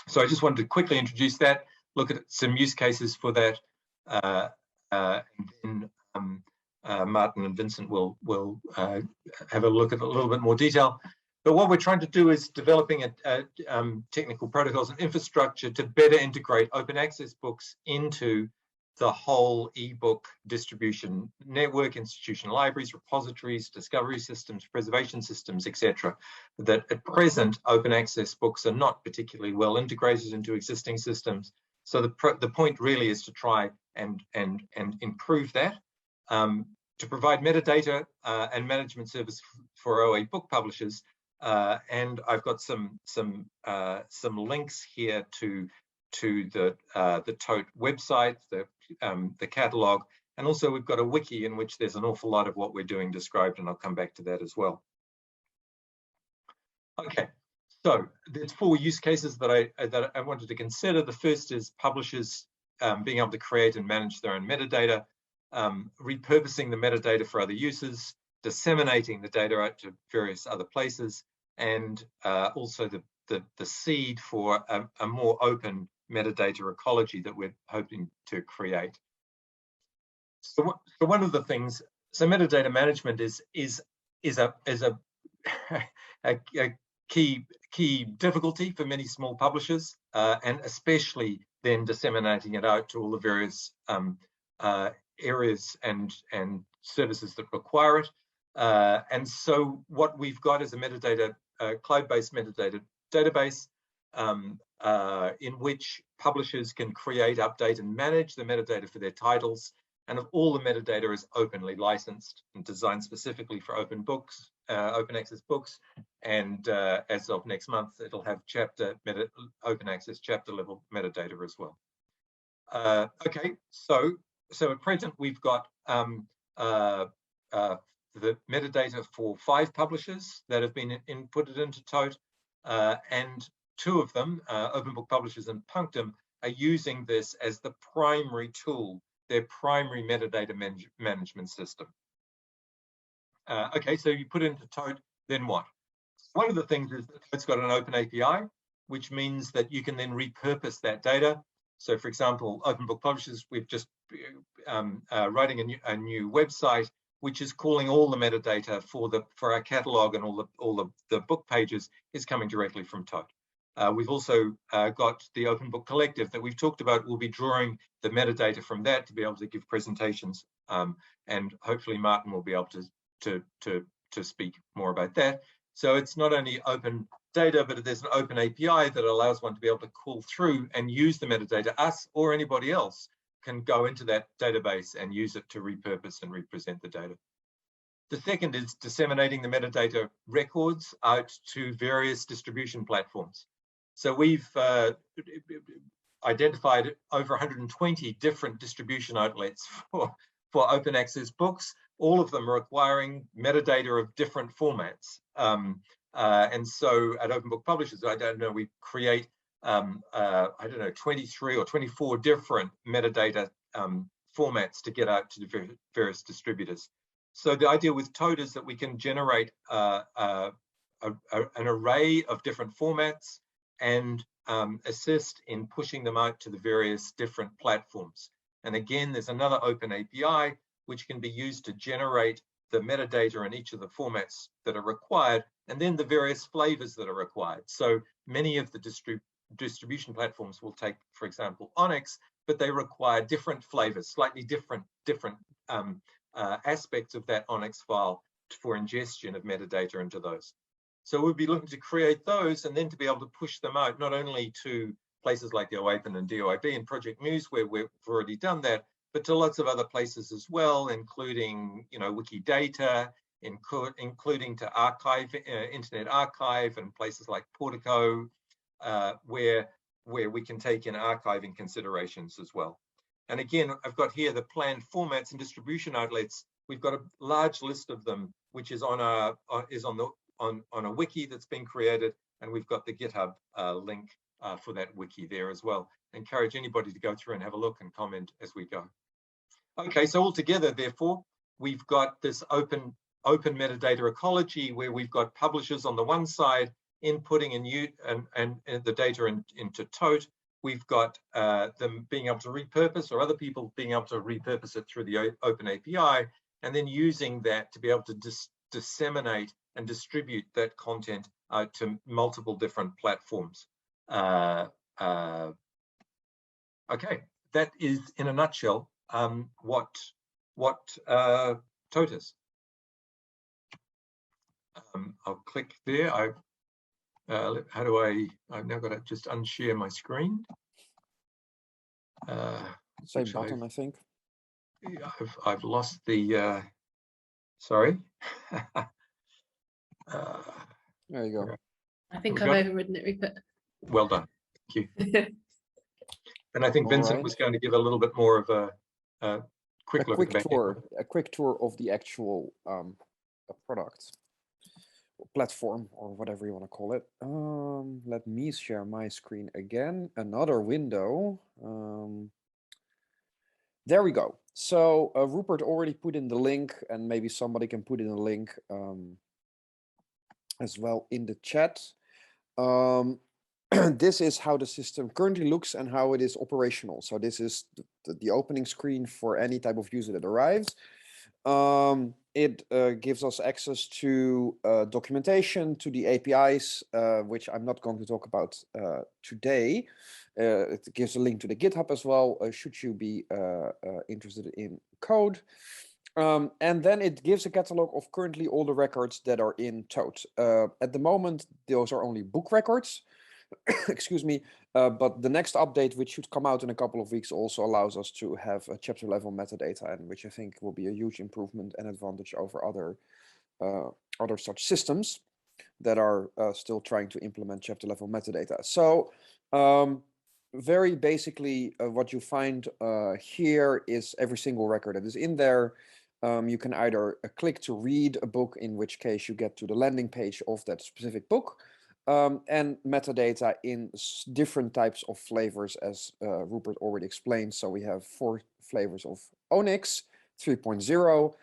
So I just wanted to quickly introduce that, look at some use cases for that, and then Martin and Vincent will have a look at a little bit more detail. But what we're trying to do is developing technical protocols and infrastructure to better integrate open access books into the whole ebook distribution network, institution libraries, repositories, discovery systems, preservation systems, etc. That at present, open access books are not particularly well integrated into existing systems. So the point really is to try and improve that, to provide metadata and management service for OA book publishers. And I've got some links here to the TOTE website, the catalog, and also we've got a wiki in which there's an awful lot of what we're doing described, and I'll come back to that as well. Okay, so there's 4 use cases that I wanted to consider. The first is publishers being able to create and manage their own metadata, repurposing the metadata for other uses, disseminating the data out to various other places, and also the seed for a more open metadata ecology that we're hoping to create. So one of the things, so metadata management is a key difficulty for many small publishers, and especially then disseminating it out to all the various areas and services that require it. And so what we've got is a metadata, cloud-based metadata database in which publishers can create, update, and manage the metadata for their titles. And all the metadata is openly licensed and designed specifically for open books, open access books. And as of next month, it'll have open access chapter level metadata as well. Okay, so at present we've got the metadata for 5 publishers that have been inputted into TOTE, and 2 of them, Open Book Publishers and Punctum, are using this as the primary tool, their primary metadata management system. Okay, so you put it into TOTE, then what? One of the things is that TOTE's got an open API, which means that you can then repurpose that data. So for example, Open Book Publishers, we've just writing a new website, which is calling all the metadata for our catalog, and all the book pages is coming directly from TOTE. We've also got the Open Book Collective that we've talked about. We'll be drawing the metadata from that to be able to give presentations, and hopefully Martin will be able to speak more about that. So it's not only open data, but there's an open API that allows one to be able to call through and use the metadata. Us or anybody else can go into that database and use it to repurpose and represent the data. The second is disseminating the metadata records out to various distribution platforms. So we've identified over 120 different distribution outlets for open access books. All of them are requiring metadata of different formats. And so at Open Book Publishers, I don't know, we create, I don't know, 23 or 24 different metadata formats to get out to the various distributors. So the idea with Toad is that we can generate an array of different formats and assist in pushing them out to the various different platforms. And again, there's another open API which can be used to generate the metadata in each of the formats that are required, and then the various flavors that are required. So many of the distribution platforms will take, for example, Onyx, but they require different flavors, slightly different aspects of that Onyx file for ingestion of metadata into those. So we'll be looking to create those and then to be able to push them out, not only to places like the OAPN and DOIB and Project Muse, where we've already done that, but to lots of other places as well, including, Wikidata, including to Archive, Internet Archive, and places like Portico, where we can take in archiving considerations as well. And again, I've got here the planned formats and distribution outlets. We've got a large list of them, which is on a wiki that's been created, and we've got the GitHub link for that wiki there as well. I encourage anybody to go through and have a look and comment as we go. Okay, so altogether, therefore, we've got this open metadata ecology where we've got publishers on the one side inputting and the data into Tote. We've got them being able to repurpose, or other people being able to repurpose it through the open API, and then using that to be able to disseminate and distribute that content out to multiple different platforms. Okay, that is in a nutshell what Tote is. I'll click there. I've now got to just unshare my screen. Same button, I think. I've lost the, sorry. There you go. I think I've overridden it, Rupert. Well done, thank you. And I think Vincent was going to give a little bit more of a quick look at the back end. A quick tour of the actual product, or platform, or whatever you want to call it. Let me share my screen again. Another window. There we go. So Rupert already put in the link, and maybe somebody can put in a link as well in the chat. This is how the system currently looks and how it is operational. So this is the opening screen for any type of user that arrives. It gives us access to documentation, to the APIs, which I'm not going to talk about today. It gives a link to the GitHub as well, should you be interested in code. And then it gives a catalog of currently all the records that are in Tote. At the moment, those are only book records. Excuse me, but the next update, which should come out in a couple of weeks, also allows us to have a chapter level metadata, and which I think will be a huge improvement and advantage over other such systems that are still trying to implement chapter level metadata. So very basically, what you find here is every single record that is in there. You can either click to read a book, in which case you get to the landing page of that specific book. And metadata in different types of flavors, as Rupert already explained. So we have 4 flavors of Onyx, 3.0.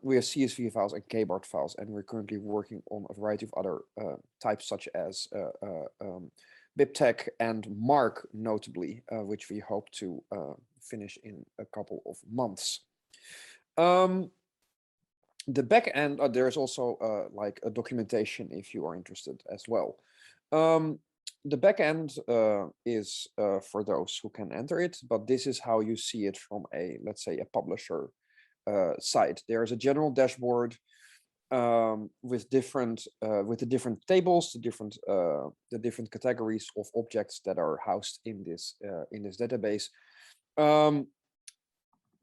We have CSV files and KBART files, and we're currently working on a variety of other types, such as BibTeX and MARC, notably, which we hope to finish in a couple of months. The back end, there's also like a documentation if you are interested as well. The back end is for those who can enter it, but this is how you see it from a, let's say, a publisher side. There's a general dashboard with the different tables, the different categories of objects that are housed in this database.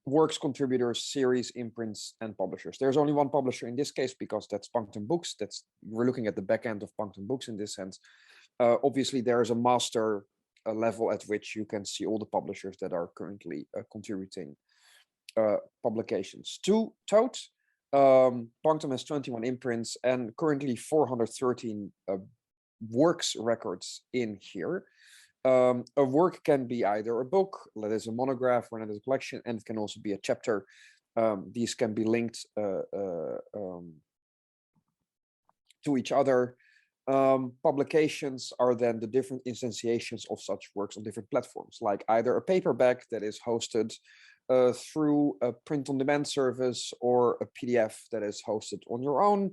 Works, contributors, series, imprints, and publishers. There's only one publisher in this case because that's Punctum Books. We're looking at the back end of Punctum Books in this sense. Obviously, there is a master level at which you can see all the publishers that are currently contributing publications to Tote. Punctum has 21 imprints and currently 413 works records in here. A work can be either a book, that is a monograph, or that is a collection, and it can also be a chapter. These can be linked to each other. Publications are then the different instantiations of such works on different platforms, like either a paperback that is hosted through a print-on-demand service, or a PDF that is hosted on your own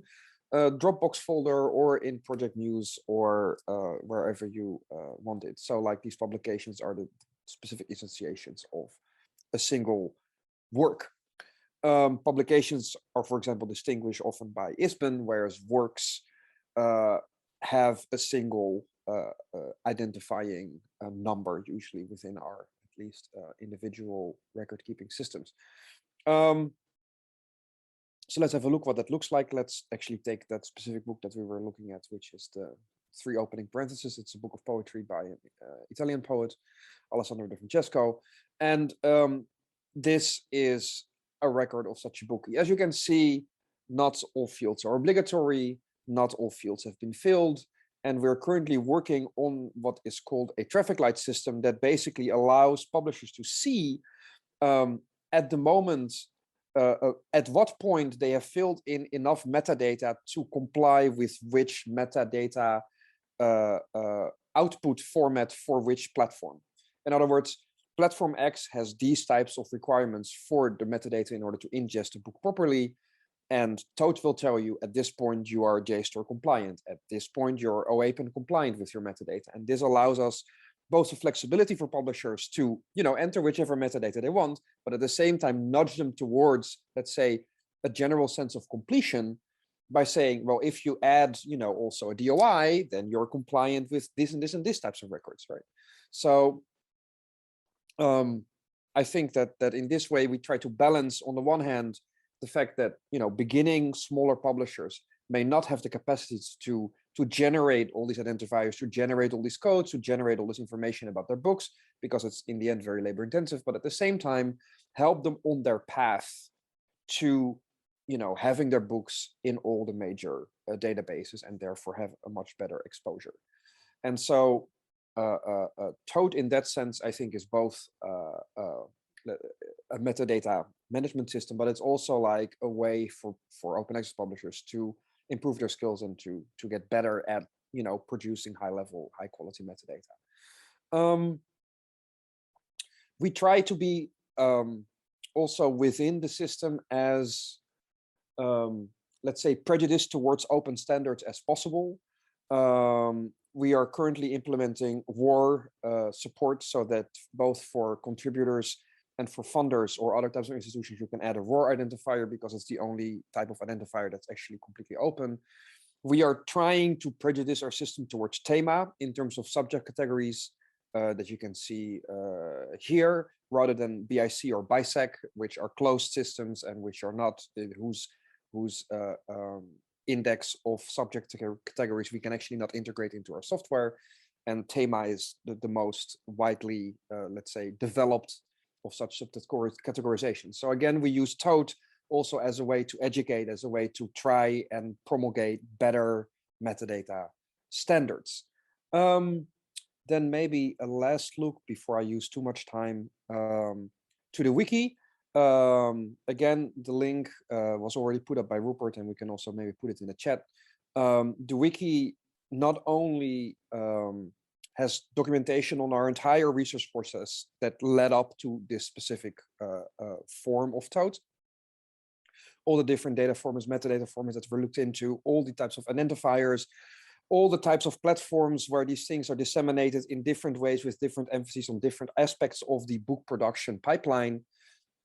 Dropbox folder, or in Project News, or wherever you want it. So like these publications are the specific instantiations of a single work. Publications are, for example, distinguished often by ISBN, whereas works have a single identifying number, usually within our at least individual record-keeping systems. So let's have a look what that looks like. Let's actually take that specific book that we were looking at, which is the 3 opening parentheses. It's a book of poetry by an Italian poet, Alessandro De Francesco. And this is a record of such a book. As you can see, not all fields are obligatory, not all fields have been filled, and we're currently working on what is called a traffic light system that basically allows publishers to see at the moment at what point they have filled in enough metadata to comply with which metadata output format for which platform. In other words, platform X has these types of requirements for the metadata in order to ingest a book properly. And Toad will tell you at this point you are JSTOR compliant. At this point, you're OAPN compliant with your metadata. And this allows us both the flexibility for publishers to, enter whichever metadata they want, but at the same time nudge them towards, let's say, a general sense of completion by saying, well, if you add, also a DOI, then you're compliant with this and this and this types of records, right? So I think that in this way we try to balance, on the one hand, the fact that beginning smaller publishers may not have the capacities to generate all these identifiers, to generate all these codes, to generate all this information about their books, because it's in the end very labor intensive, but at the same time help them on their path to having their books in all the major databases, and therefore have a much better exposure. And so Toad in that sense, I think, is both a metadata management system, but it's also like a way for open access publishers to improve their skills and to get better at producing high quality metadata. We try to be also within the system as let's say prejudiced towards open standards as possible. We are currently implementing WAR support so that both for contributors and for funders or other types of institutions, you can add a ROR identifier because it's the only type of identifier that's actually completely open. We are trying to prejudice our system towards thema in terms of subject categories that you can see here, rather than BIC or BISEC, which are closed systems and which are not whose index of subject categories we can actually not integrate into our software. And thema is the most widely, let's say, developed of such categorization. So again, we use Toad also as a way to educate, as a way to try and promulgate better metadata standards. Then maybe a last look before I use too much time to the wiki. Again, the link was already put up by Rupert, and we can also maybe put it in the chat. The wiki not only has documentation on our entire research process that led up to this specific form of Toad, all the different data formats, metadata formats that were looked into, all the types of identifiers, all the types of platforms where these things are disseminated in different ways with different emphasis on different aspects of the book production pipeline,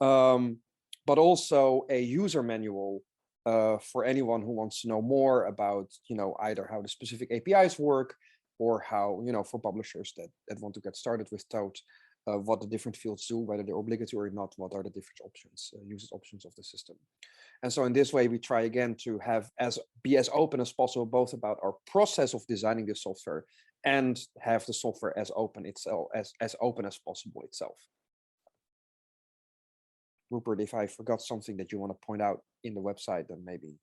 but also a user manual for anyone who wants to know more about, either how the specific APIs work, or how, for publishers that want to get started with Toad, what the different fields do, whether they're obligatory or not, what are the different options, usage options of the system. And so in this way, we try again to be as open as possible, both about our process of designing the software and have the software as open itself, as open as possible itself. Rupert, if I forgot something that you want to point out in the website, then maybe you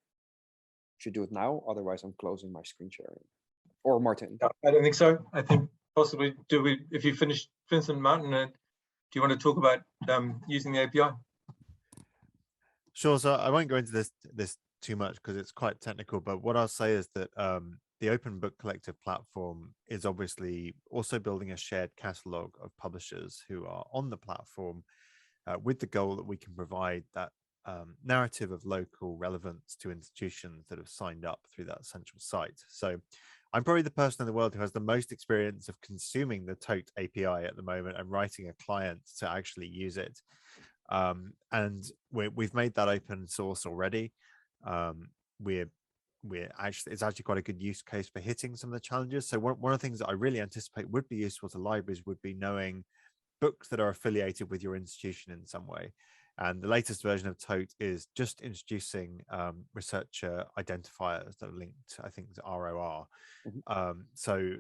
should do it now. Otherwise, I'm closing my screen sharing. Or Martin. I don't think so. I think possibly, if you finish, Vincent, Martin, do you want to talk about using the API? Sure. So I won't go into this too much because it's quite technical, but what I'll say is that the Open Book Collective platform is obviously also building a shared catalog of publishers who are on the platform with the goal that we can provide that narrative of local relevance to institutions that have signed up through that central site. So I'm probably the person in the world who has the most experience of consuming the Tote API at the moment and writing a client to actually use it. And we've made that open source already. It's actually quite a good use case for hitting some of the challenges. So one of the things that I really anticipate would be useful to libraries would be knowing books that are affiliated with your institution in some way. And the latest version of Tote is just introducing researcher identifiers that are linked, I think, to ROR. So,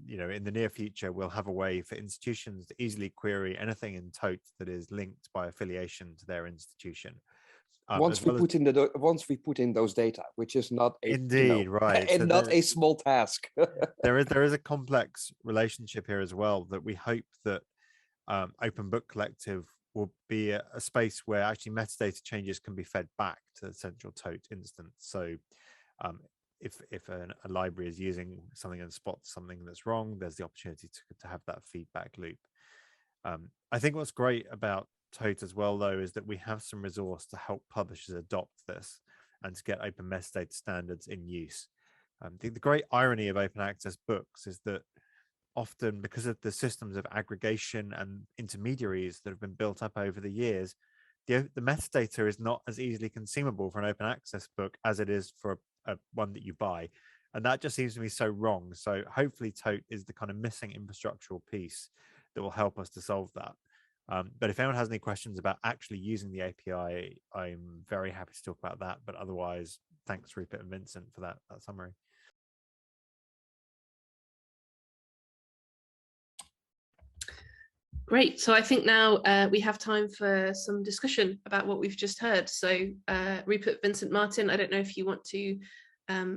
you know, in the near future, we'll have a way for institutions to easily query anything in Tote that is linked by affiliation to their institution. Once we put in those data, which is not a, indeed, right, and so not a small task. there is a complex relationship here as well that we hope that Open Book Collective will be a space where actually metadata changes can be fed back to the central Tote instance. So if a library is using something and spots something that's wrong, there's the opportunity to have that feedback loop. I think what's great about Tote as well, though, is that we have some resource to help publishers adopt this and to get open metadata standards in use. The great irony of open access books is that often, because of the systems of aggregation and intermediaries that have been built up over the years, the metadata is not as easily consumable for an open access book as it is for one that you buy. And that just seems to me so wrong. So hopefully Tote is the kind of missing infrastructural piece that will help us to solve that. But if anyone has any questions about actually using the API, I'm very happy to talk about that. But otherwise, thanks, Rupert and Vincent, for that summary. Great. So I think now we have time for some discussion about what we've just heard. So Rupert, Vincent, Martin, I don't know if you want to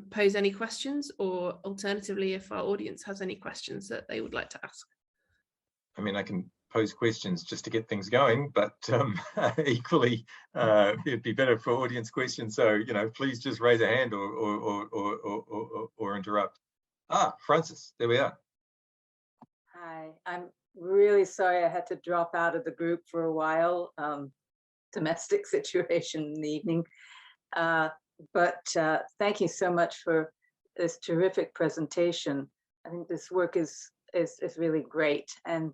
pose any questions, or alternatively, if our audience has any questions that they would like to ask. I mean, I can pose questions just to get things going, but equally, it'd be better for audience questions. So, you know, please just raise a hand or interrupt. Francis, there we are. Hi, I'm really sorry I had to drop out of the group for a while. Domestic situation in the evening. But thank you so much for this terrific presentation. I think this work is really great, and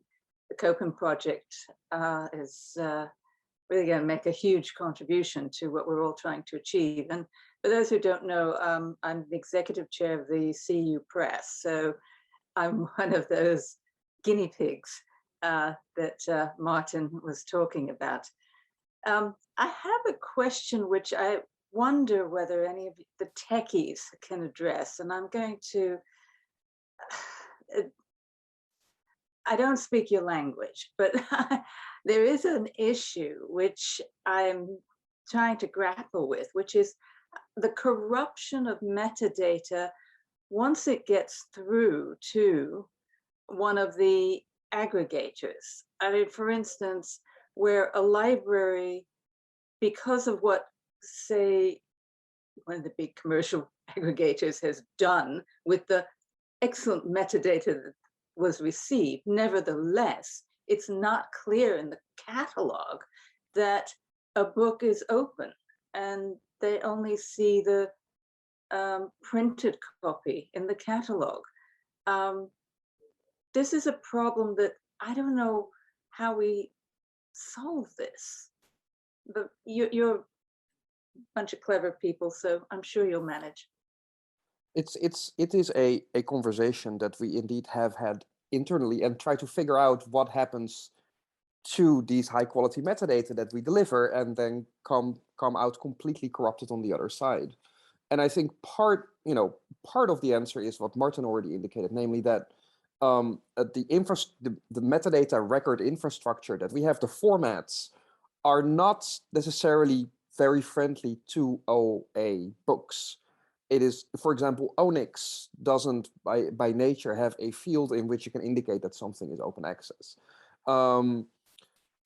the COPEN project is really going to make a huge contribution to what we're all trying to achieve. And for those who don't know, I'm the executive chair of the CU Press, so I'm one of those guinea pigs that Martin was talking about. I have a question which I wonder whether any of the techies can address, and I'm going to, I don't speak your language, but there is an issue which I'm trying to grapple with, which is the corruption of metadata once it gets through to one of the aggregators. I mean, for instance, where a library, because of what, say, one of the big commercial aggregators has done with the excellent metadata that was received, nevertheless, it's not clear in the catalog that a book is open, and they only see the printed copy in the catalog. This is a problem that I don't know how we solve this, but you're a bunch of clever people, so I'm sure you'll manage. It is a conversation that we indeed have had internally, and try to figure out what happens to these high quality metadata that we deliver and then come out completely corrupted on the other side. And I think part of the answer is what Martin already indicated, namely that the metadata record infrastructure that we have, the formats, are not necessarily very friendly to OA books. It is, for example, ONIX doesn't by nature have a field in which you can indicate that something is open access.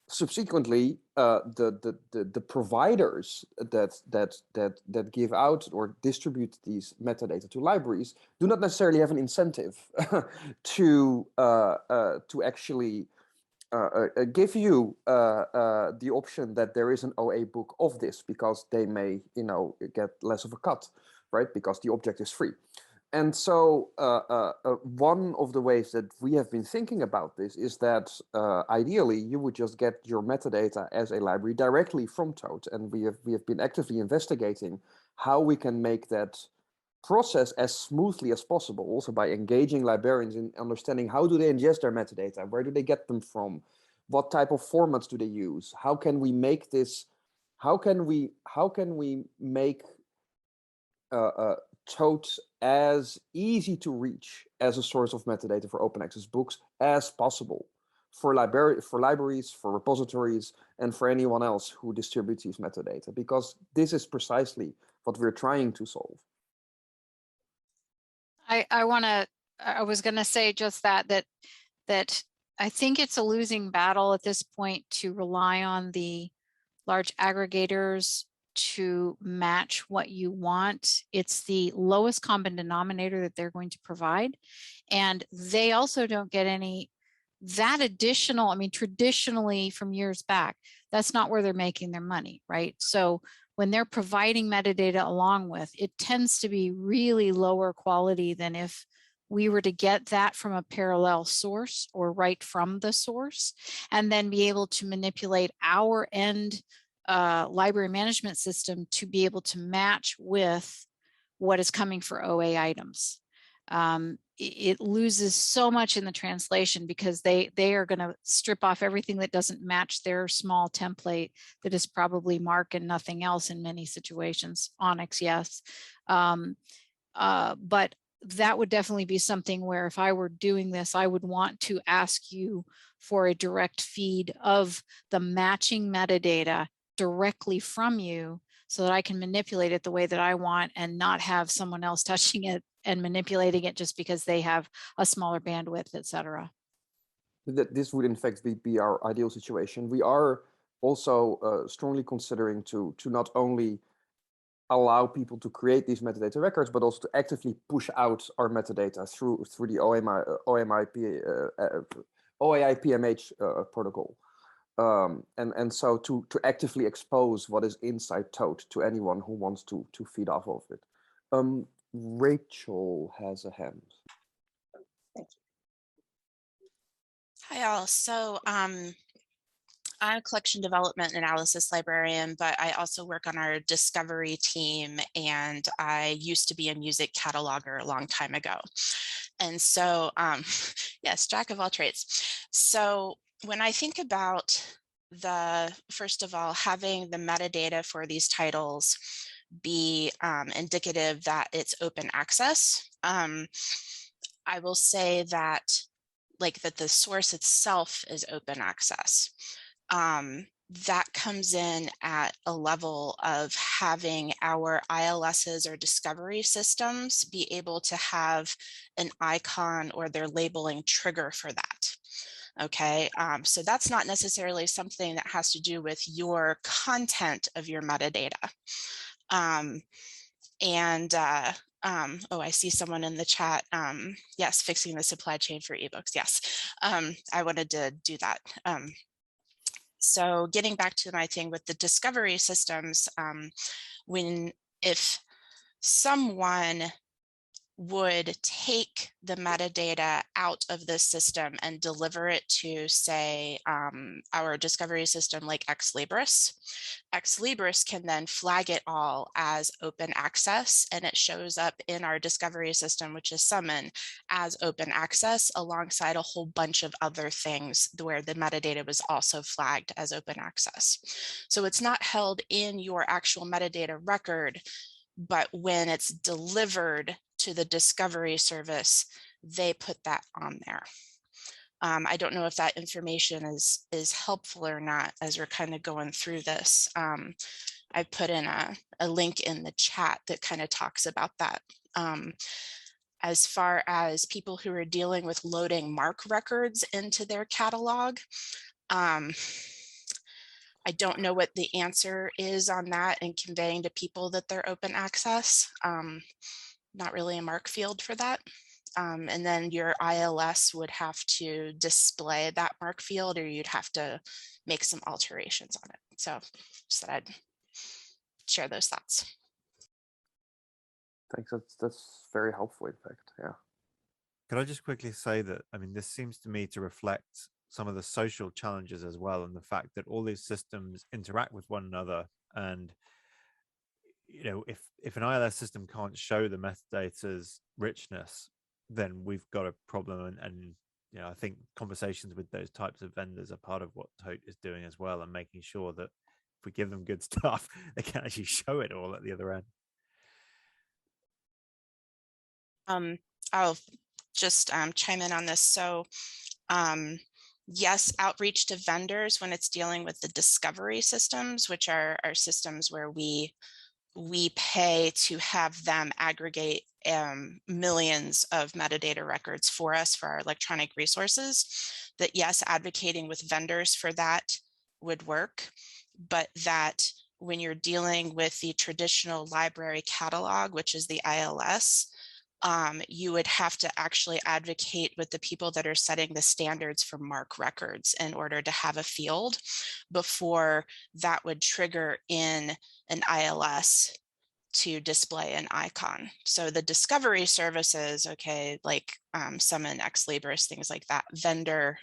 subsequently, the providers that give out or distribute these metadata to libraries do not necessarily have an incentive to actually give you the option that there is an OA book of this, because they may, get less of a cut, right? Because the object is free. And so one of the ways that we have been thinking about this is that ideally you would just get your metadata as a library directly from Toad. And we have been actively investigating how we can make that process as smoothly as possible, also by engaging librarians in understanding how do they ingest their metadata, where do they get them from, what type of formats do they use, how can we make this, how can we make Toad as easy to reach as a source of metadata for open access books as possible for libraries, for repositories, and for anyone else who distributes these metadata, because this is precisely what we're trying to solve. I was going to say just that I think it's a losing battle at this point to rely on the large aggregators to match what you want. It's the lowest common denominator that they're going to provide. And they also don't get any, that additional, I mean, traditionally from years back, that's not where they're making their money, right? So when they're providing metadata along with, it tends to be really lower quality than if we were to get that from a parallel source or right from the source, and then be able to manipulate our end library management system to be able to match with what is coming for OA items. It loses so much in the translation because they are going to strip off everything that doesn't match their small template that is probably MARC and nothing else in many situations. Onyx, yes. But that would definitely be something where if I were doing this, I would want to ask you for a direct feed of the matching metadata directly from you so that I can manipulate it the way that I want and not have someone else touching it and manipulating it just because they have a smaller bandwidth, etc. This would in fact be our ideal situation. We are also strongly considering to not only allow people to create these metadata records, but also to actively push out our metadata through the OAI-PMH protocol. And so to actively expose what is inside Toad to anyone who wants to feed off of it. Rachel has a hand. Thank you. Hi all. So I'm a collection development analysis librarian, but I also work on our discovery team, and I used to be a music cataloger a long time ago. And so, yes, jack of all trades. So when I think about first of all, having the metadata for these titles be indicative that it's open access, I will say that the source itself is open access. That comes in at a level of having our ILSs or discovery systems be able to have an icon or their labeling trigger for that. Okay, so that's not necessarily something that has to do with your content of your metadata. Oh, I see someone in the chat. Yes, fixing the supply chain for ebooks. Yes, I wanted to do that. So getting back to my thing with the discovery systems, if someone would take the metadata out of this system and deliver it to, say, our discovery system like Ex Libris can then flag it all as open access, and it shows up in our discovery system, which is Summon, as open access alongside a whole bunch of other things where the metadata was also flagged as open access. So it's not held in your actual metadata record, but when it's delivered to the discovery service, they put that on there. I don't know if that information is helpful or not as we're kind of going through this. I put in a link in the chat that kind of talks about that. As far as people who are dealing with loading MARC records into their catalog, I don't know what the answer is on that and conveying to people that they're open access. Not really a MARC field for that. And then your ILS would have to display that MARC field, or you'd have to make some alterations on it. So just thought I'd share those thoughts. Thanks. That's very helpful, in fact. Yeah. Could I just quickly say that, I mean, this seems to me to reflect some of the social challenges as well, and the fact that all these systems interact with one another. And, you know, if an ILS system can't show the metadata's richness, then we've got a problem. And you know, I think conversations with those types of vendors are part of what Tote is doing as well, and making sure that if we give them good stuff, they can actually show it all at the other end. I'll just chime in on this. So yes, outreach to vendors when it's dealing with the discovery systems, which are systems where we pay to have them aggregate millions of metadata records for us for our electronic resources, that yes, advocating with vendors for that would work, but that when you're dealing with the traditional library catalog, which is the ILS, you would have to actually advocate with the people that are setting the standards for MARC records in order to have a field before that would trigger in an ILS to display an icon. So the discovery services, okay, like Summon, Ex Libris, things like that, vendor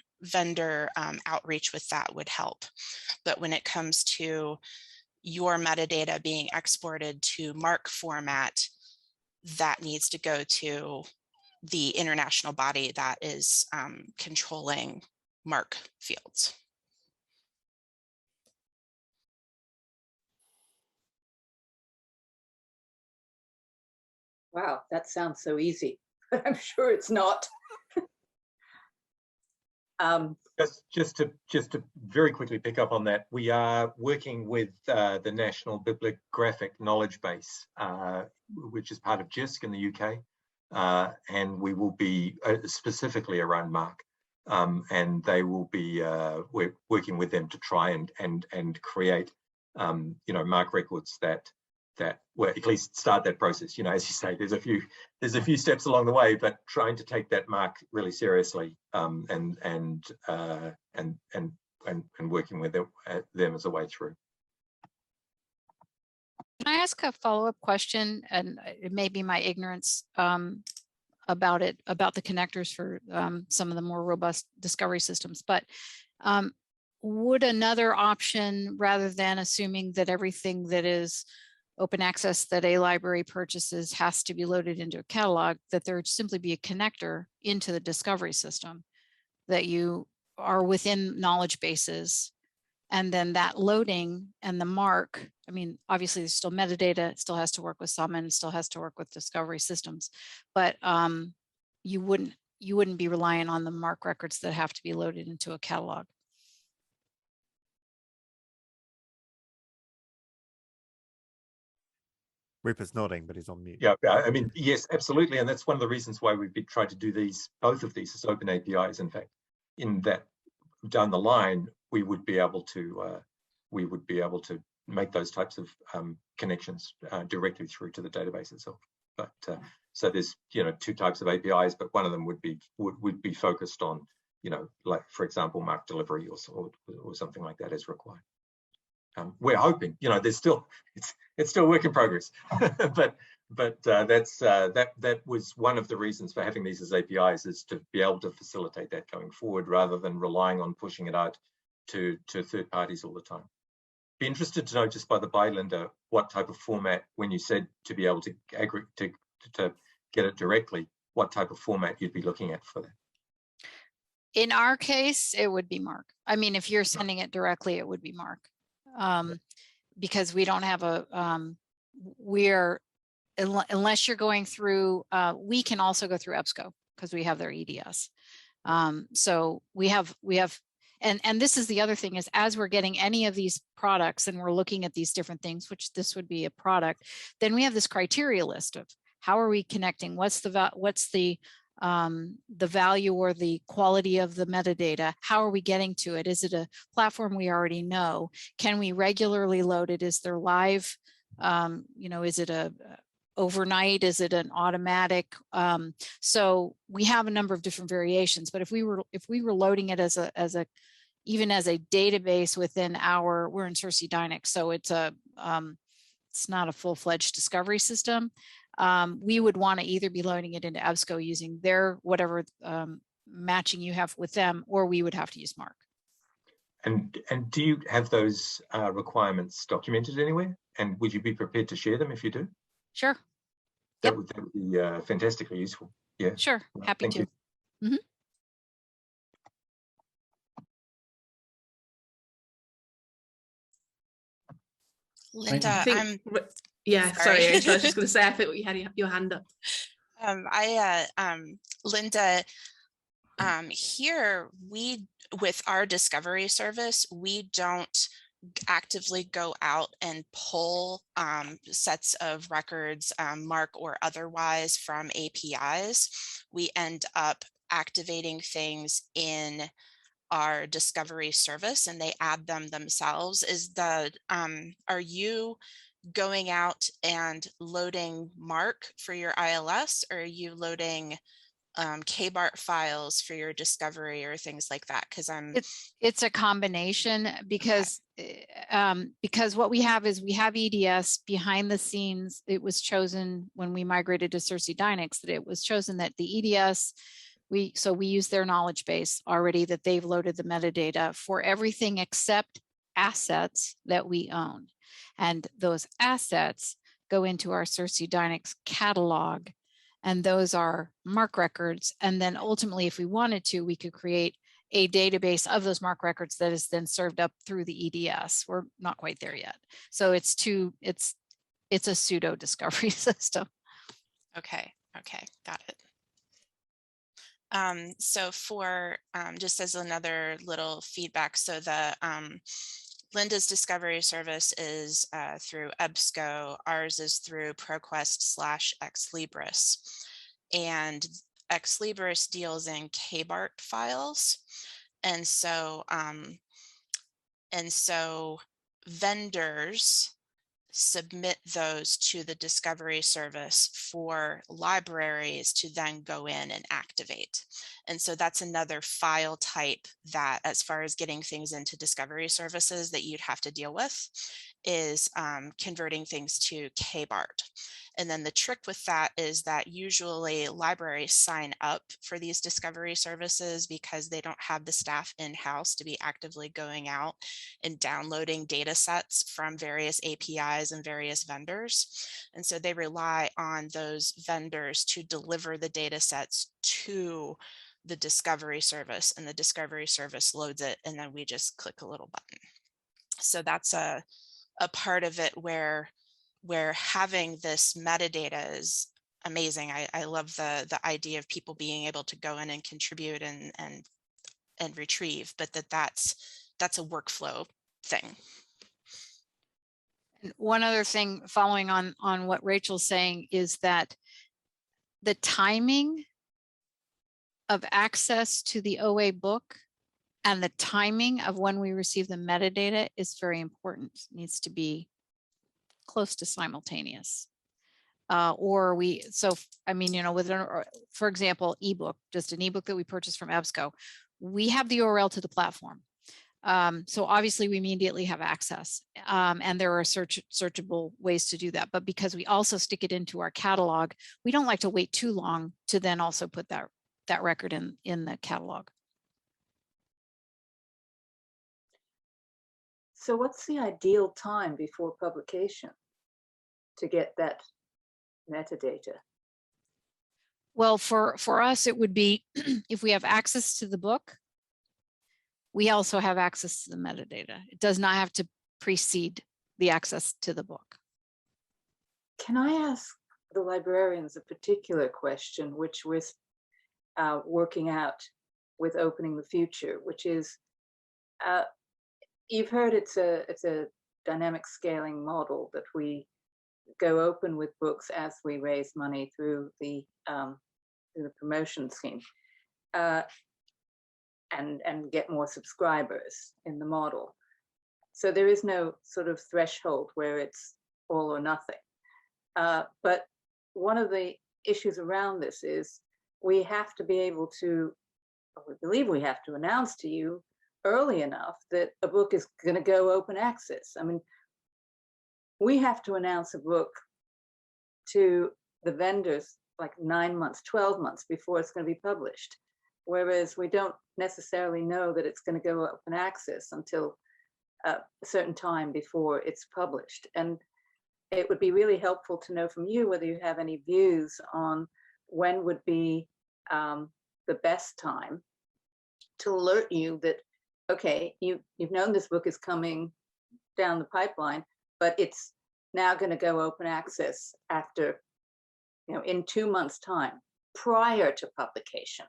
outreach with that would help. But when it comes to your metadata being exported to MARC format, that needs to go to the international body that is controlling MARC fields. Wow, that sounds so easy, but I'm sure it's not. Just to very quickly pick up on that, we are working with the National Bibliographic Knowledge Base, which is part of JISC in the UK, and we will be specifically around MARC, and they will be we're working with them to try and create MARC records that well, at least start that process. You know, as you say, there's a few steps along the way, but trying to take that MARC really seriously, and working with them as a way through. Can I ask a follow-up question? And it may be my ignorance about the connectors for some of the more robust discovery systems, but would another option, rather than assuming that everything that is open access that a library purchases has to be loaded into a catalog, that there would simply be a connector into the discovery system, that you are within knowledge bases, and then that loading and the MARC, I mean, obviously there's still metadata, it still has to work with Summon, still has to work with discovery systems, but you wouldn't be relying on the MARC records that have to be loaded into a catalog. Rupert's nodding, but he's on mute. Yeah, I mean, yes, absolutely, and that's one of the reasons why we've been trying to do both of these as open APIs. In fact, in that down the line, we would be able to make those types of connections directly through to the database itself. But so there's two types of APIs, but one of them would be focused on like, for example, MARC delivery or something like that as required. We're hoping, there's still it's still work in progress, but that was one of the reasons for having these as APIs, is to be able to facilitate that going forward rather than relying on pushing it out to third parties all the time. Be interested to know, just by the by, Linda, what type of format, when you said to be able to get it directly, what type of format you'd be looking at for that. In our case, it would be MARC. I mean, if you're sending it directly, it would be MARC. Because we don't have unless you're going through, we can also go through EBSCO because we have their EDS. So we have, and this is the other thing, is as we're getting any of these products and we're looking at these different things, which this would be a product, then we have this criteria list of how are we connecting? What's the the value or the quality of the metadata. How are we getting to it? Is it a platform we already know? Can we regularly load it? Is there live, is it a overnight? Is it an automatic? So we have a number of different variations, but if we were loading it even as a database within we're in Cersei Dynix, so it's not a full-fledged discovery system. We would want to either be loading it into EBSCO using their whatever matching you have with them, or we would have to use MARC. And do you have those requirements documented anywhere? And would you be prepared to share them if you do? Sure. That would be fantastically useful. Yeah. Sure. Happy to. Mm-hmm. Linda, sorry, I was just going to say, I think you had your hand up. Linda, here with our discovery service, we don't actively go out and pull sets of records, MARC or otherwise, from APIs. We end up activating things in our discovery service, and they add them themselves. Are you going out and loading MARC for your ILS, or are you loading KBART files for your discovery or things like that? Because it's a combination, because what we have is we have EDS behind the scenes. It was chosen when we migrated to Cersei Dynix that it was chosen that the EDS, we use their knowledge base already, that they've loaded the metadata for everything except assets that we own. And those assets go into our Cersei Dynix catalog, and those are MARC records. And then ultimately, if we wanted to, we could create a database of those MARC records that is then served up through the EDS. We're not quite there yet. So it's a pseudo discovery system. Okay, got it. So for just as another little feedback, so the Linda's discovery service is through EBSCO. Ours is through ProQuest/Exlibris, and Exlibris deals in KBART files, and so vendors submit those to the discovery service for libraries to then go in and activate. And so that's another file type that, as far as getting things into discovery services, that you'd have to deal with, is converting things to KBART. And then the trick with that is that usually libraries sign up for these discovery services because they don't have the staff in-house to be actively going out and downloading data sets from various APIs and various vendors. And so they rely on those vendors to deliver the data sets to the discovery service, and the discovery service loads it, and then we just click a little button. So that's a part of it where having this metadata is amazing. I love the idea of people being able to go in and contribute and retrieve, but that's a workflow thing. And one other thing following on what Rachel's saying is that the timing of access to the OA book and the timing of when we receive the metadata is very important. It needs to be close to simultaneous. For example, ebook, just an ebook that we purchased from EBSCO, we have the URL to the platform. So obviously we immediately have access, and there are searchable ways to do that. But because we also stick it into our catalog, we don't like to wait too long to then also put that record in the catalog. So what's the ideal time before publication to get that metadata? Well, for us, it would be if we have access to the book, we also have access to the metadata. It does not have to precede the access to the book. Can I ask the librarians a particular question, which we're working out with Opening the Future, which is, you've heard it's a dynamic scaling model that we go open with books as we raise money through the the promotion scheme, and get more subscribers in the model. So there is no sort of threshold where it's all or nothing. But one of the issues around this is we have to be able to, or we believe we have to announce to you early enough that a book is going to go open access. I mean, we have to announce a book to the vendors like 9 months, 12 months before it's going to be published. Whereas we don't necessarily know that it's going to go open access until a certain time before it's published. And it would be really helpful to know from you whether you have any views on when would be the best time to alert you that, okay, you've known this book is coming down the pipeline, but it's now going to go open access after, in 2 months' time, prior to publication.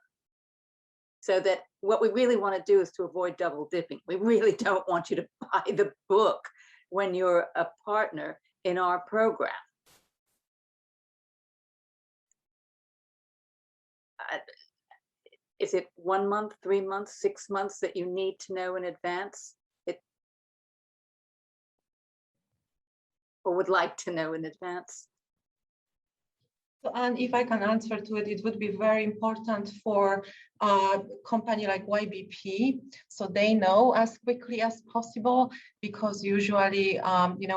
So that what we really want to do is to avoid double dipping. We really don't want you to buy the book when you're a partner in our program. Is it 1 month, 3 months, 6 months that you need to know in advance? Or would like to know in advance? And if I can answer to it, it would be very important for a company like YBP, so they know as quickly as possible, because usually,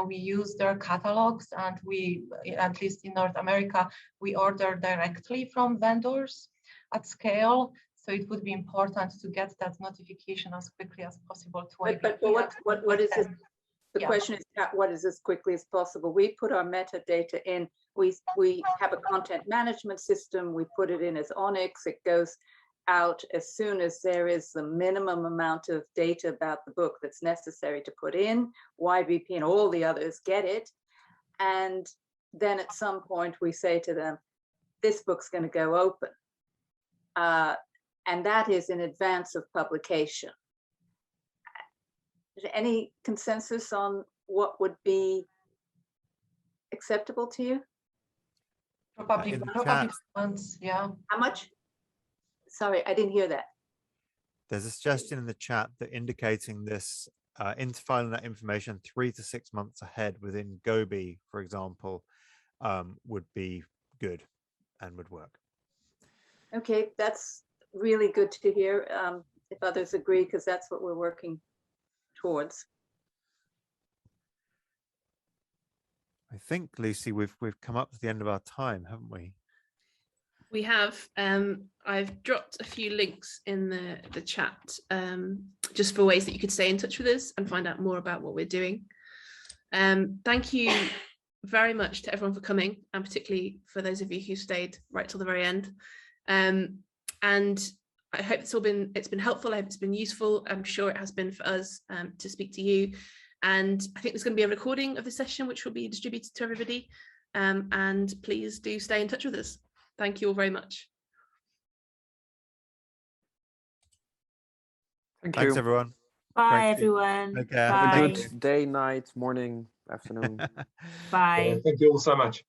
we use their catalogs, and we, at least in North America, we order directly from vendors at scale. So it would be important to get that notification as quickly as possible to YBP. But what is this? The question is, what is as quickly as possible? We put our metadata in. We have a content management system. We put it in as Onyx. It goes out as soon as there is the minimum amount of data about the book that's necessary to put in. YBP and all the others get it. And then at some point we say to them, this book's going to go open. And that is in advance of publication. Is there any consensus on what would be acceptable to you? Probably months, yeah. How much? Sorry, I didn't hear that. There's a suggestion in the chat that indicating this filing that information 3 to 6 months ahead within Gobi, for example, would be good and would work. Okay, that's really good to hear. If others agree, because that's what we're working towards. I think, Lucy, we've come up to the end of our time, haven't we? We have. I've dropped a few links in the chat just for ways that you could stay in touch with us and find out more about what we're doing. Thank you very much to everyone for coming, and particularly for those of you who stayed right till the very end. And I hope it's been helpful. I hope it's been useful. I'm sure it has been for us to speak to you. And I think there's going to be a recording of the session which will be distributed to everybody. And please do stay in touch with us. Thank you all very much. Thanks, everyone. Bye, everyone. Take care. Have a good day, night, morning, afternoon. Bye. Thank you all so much.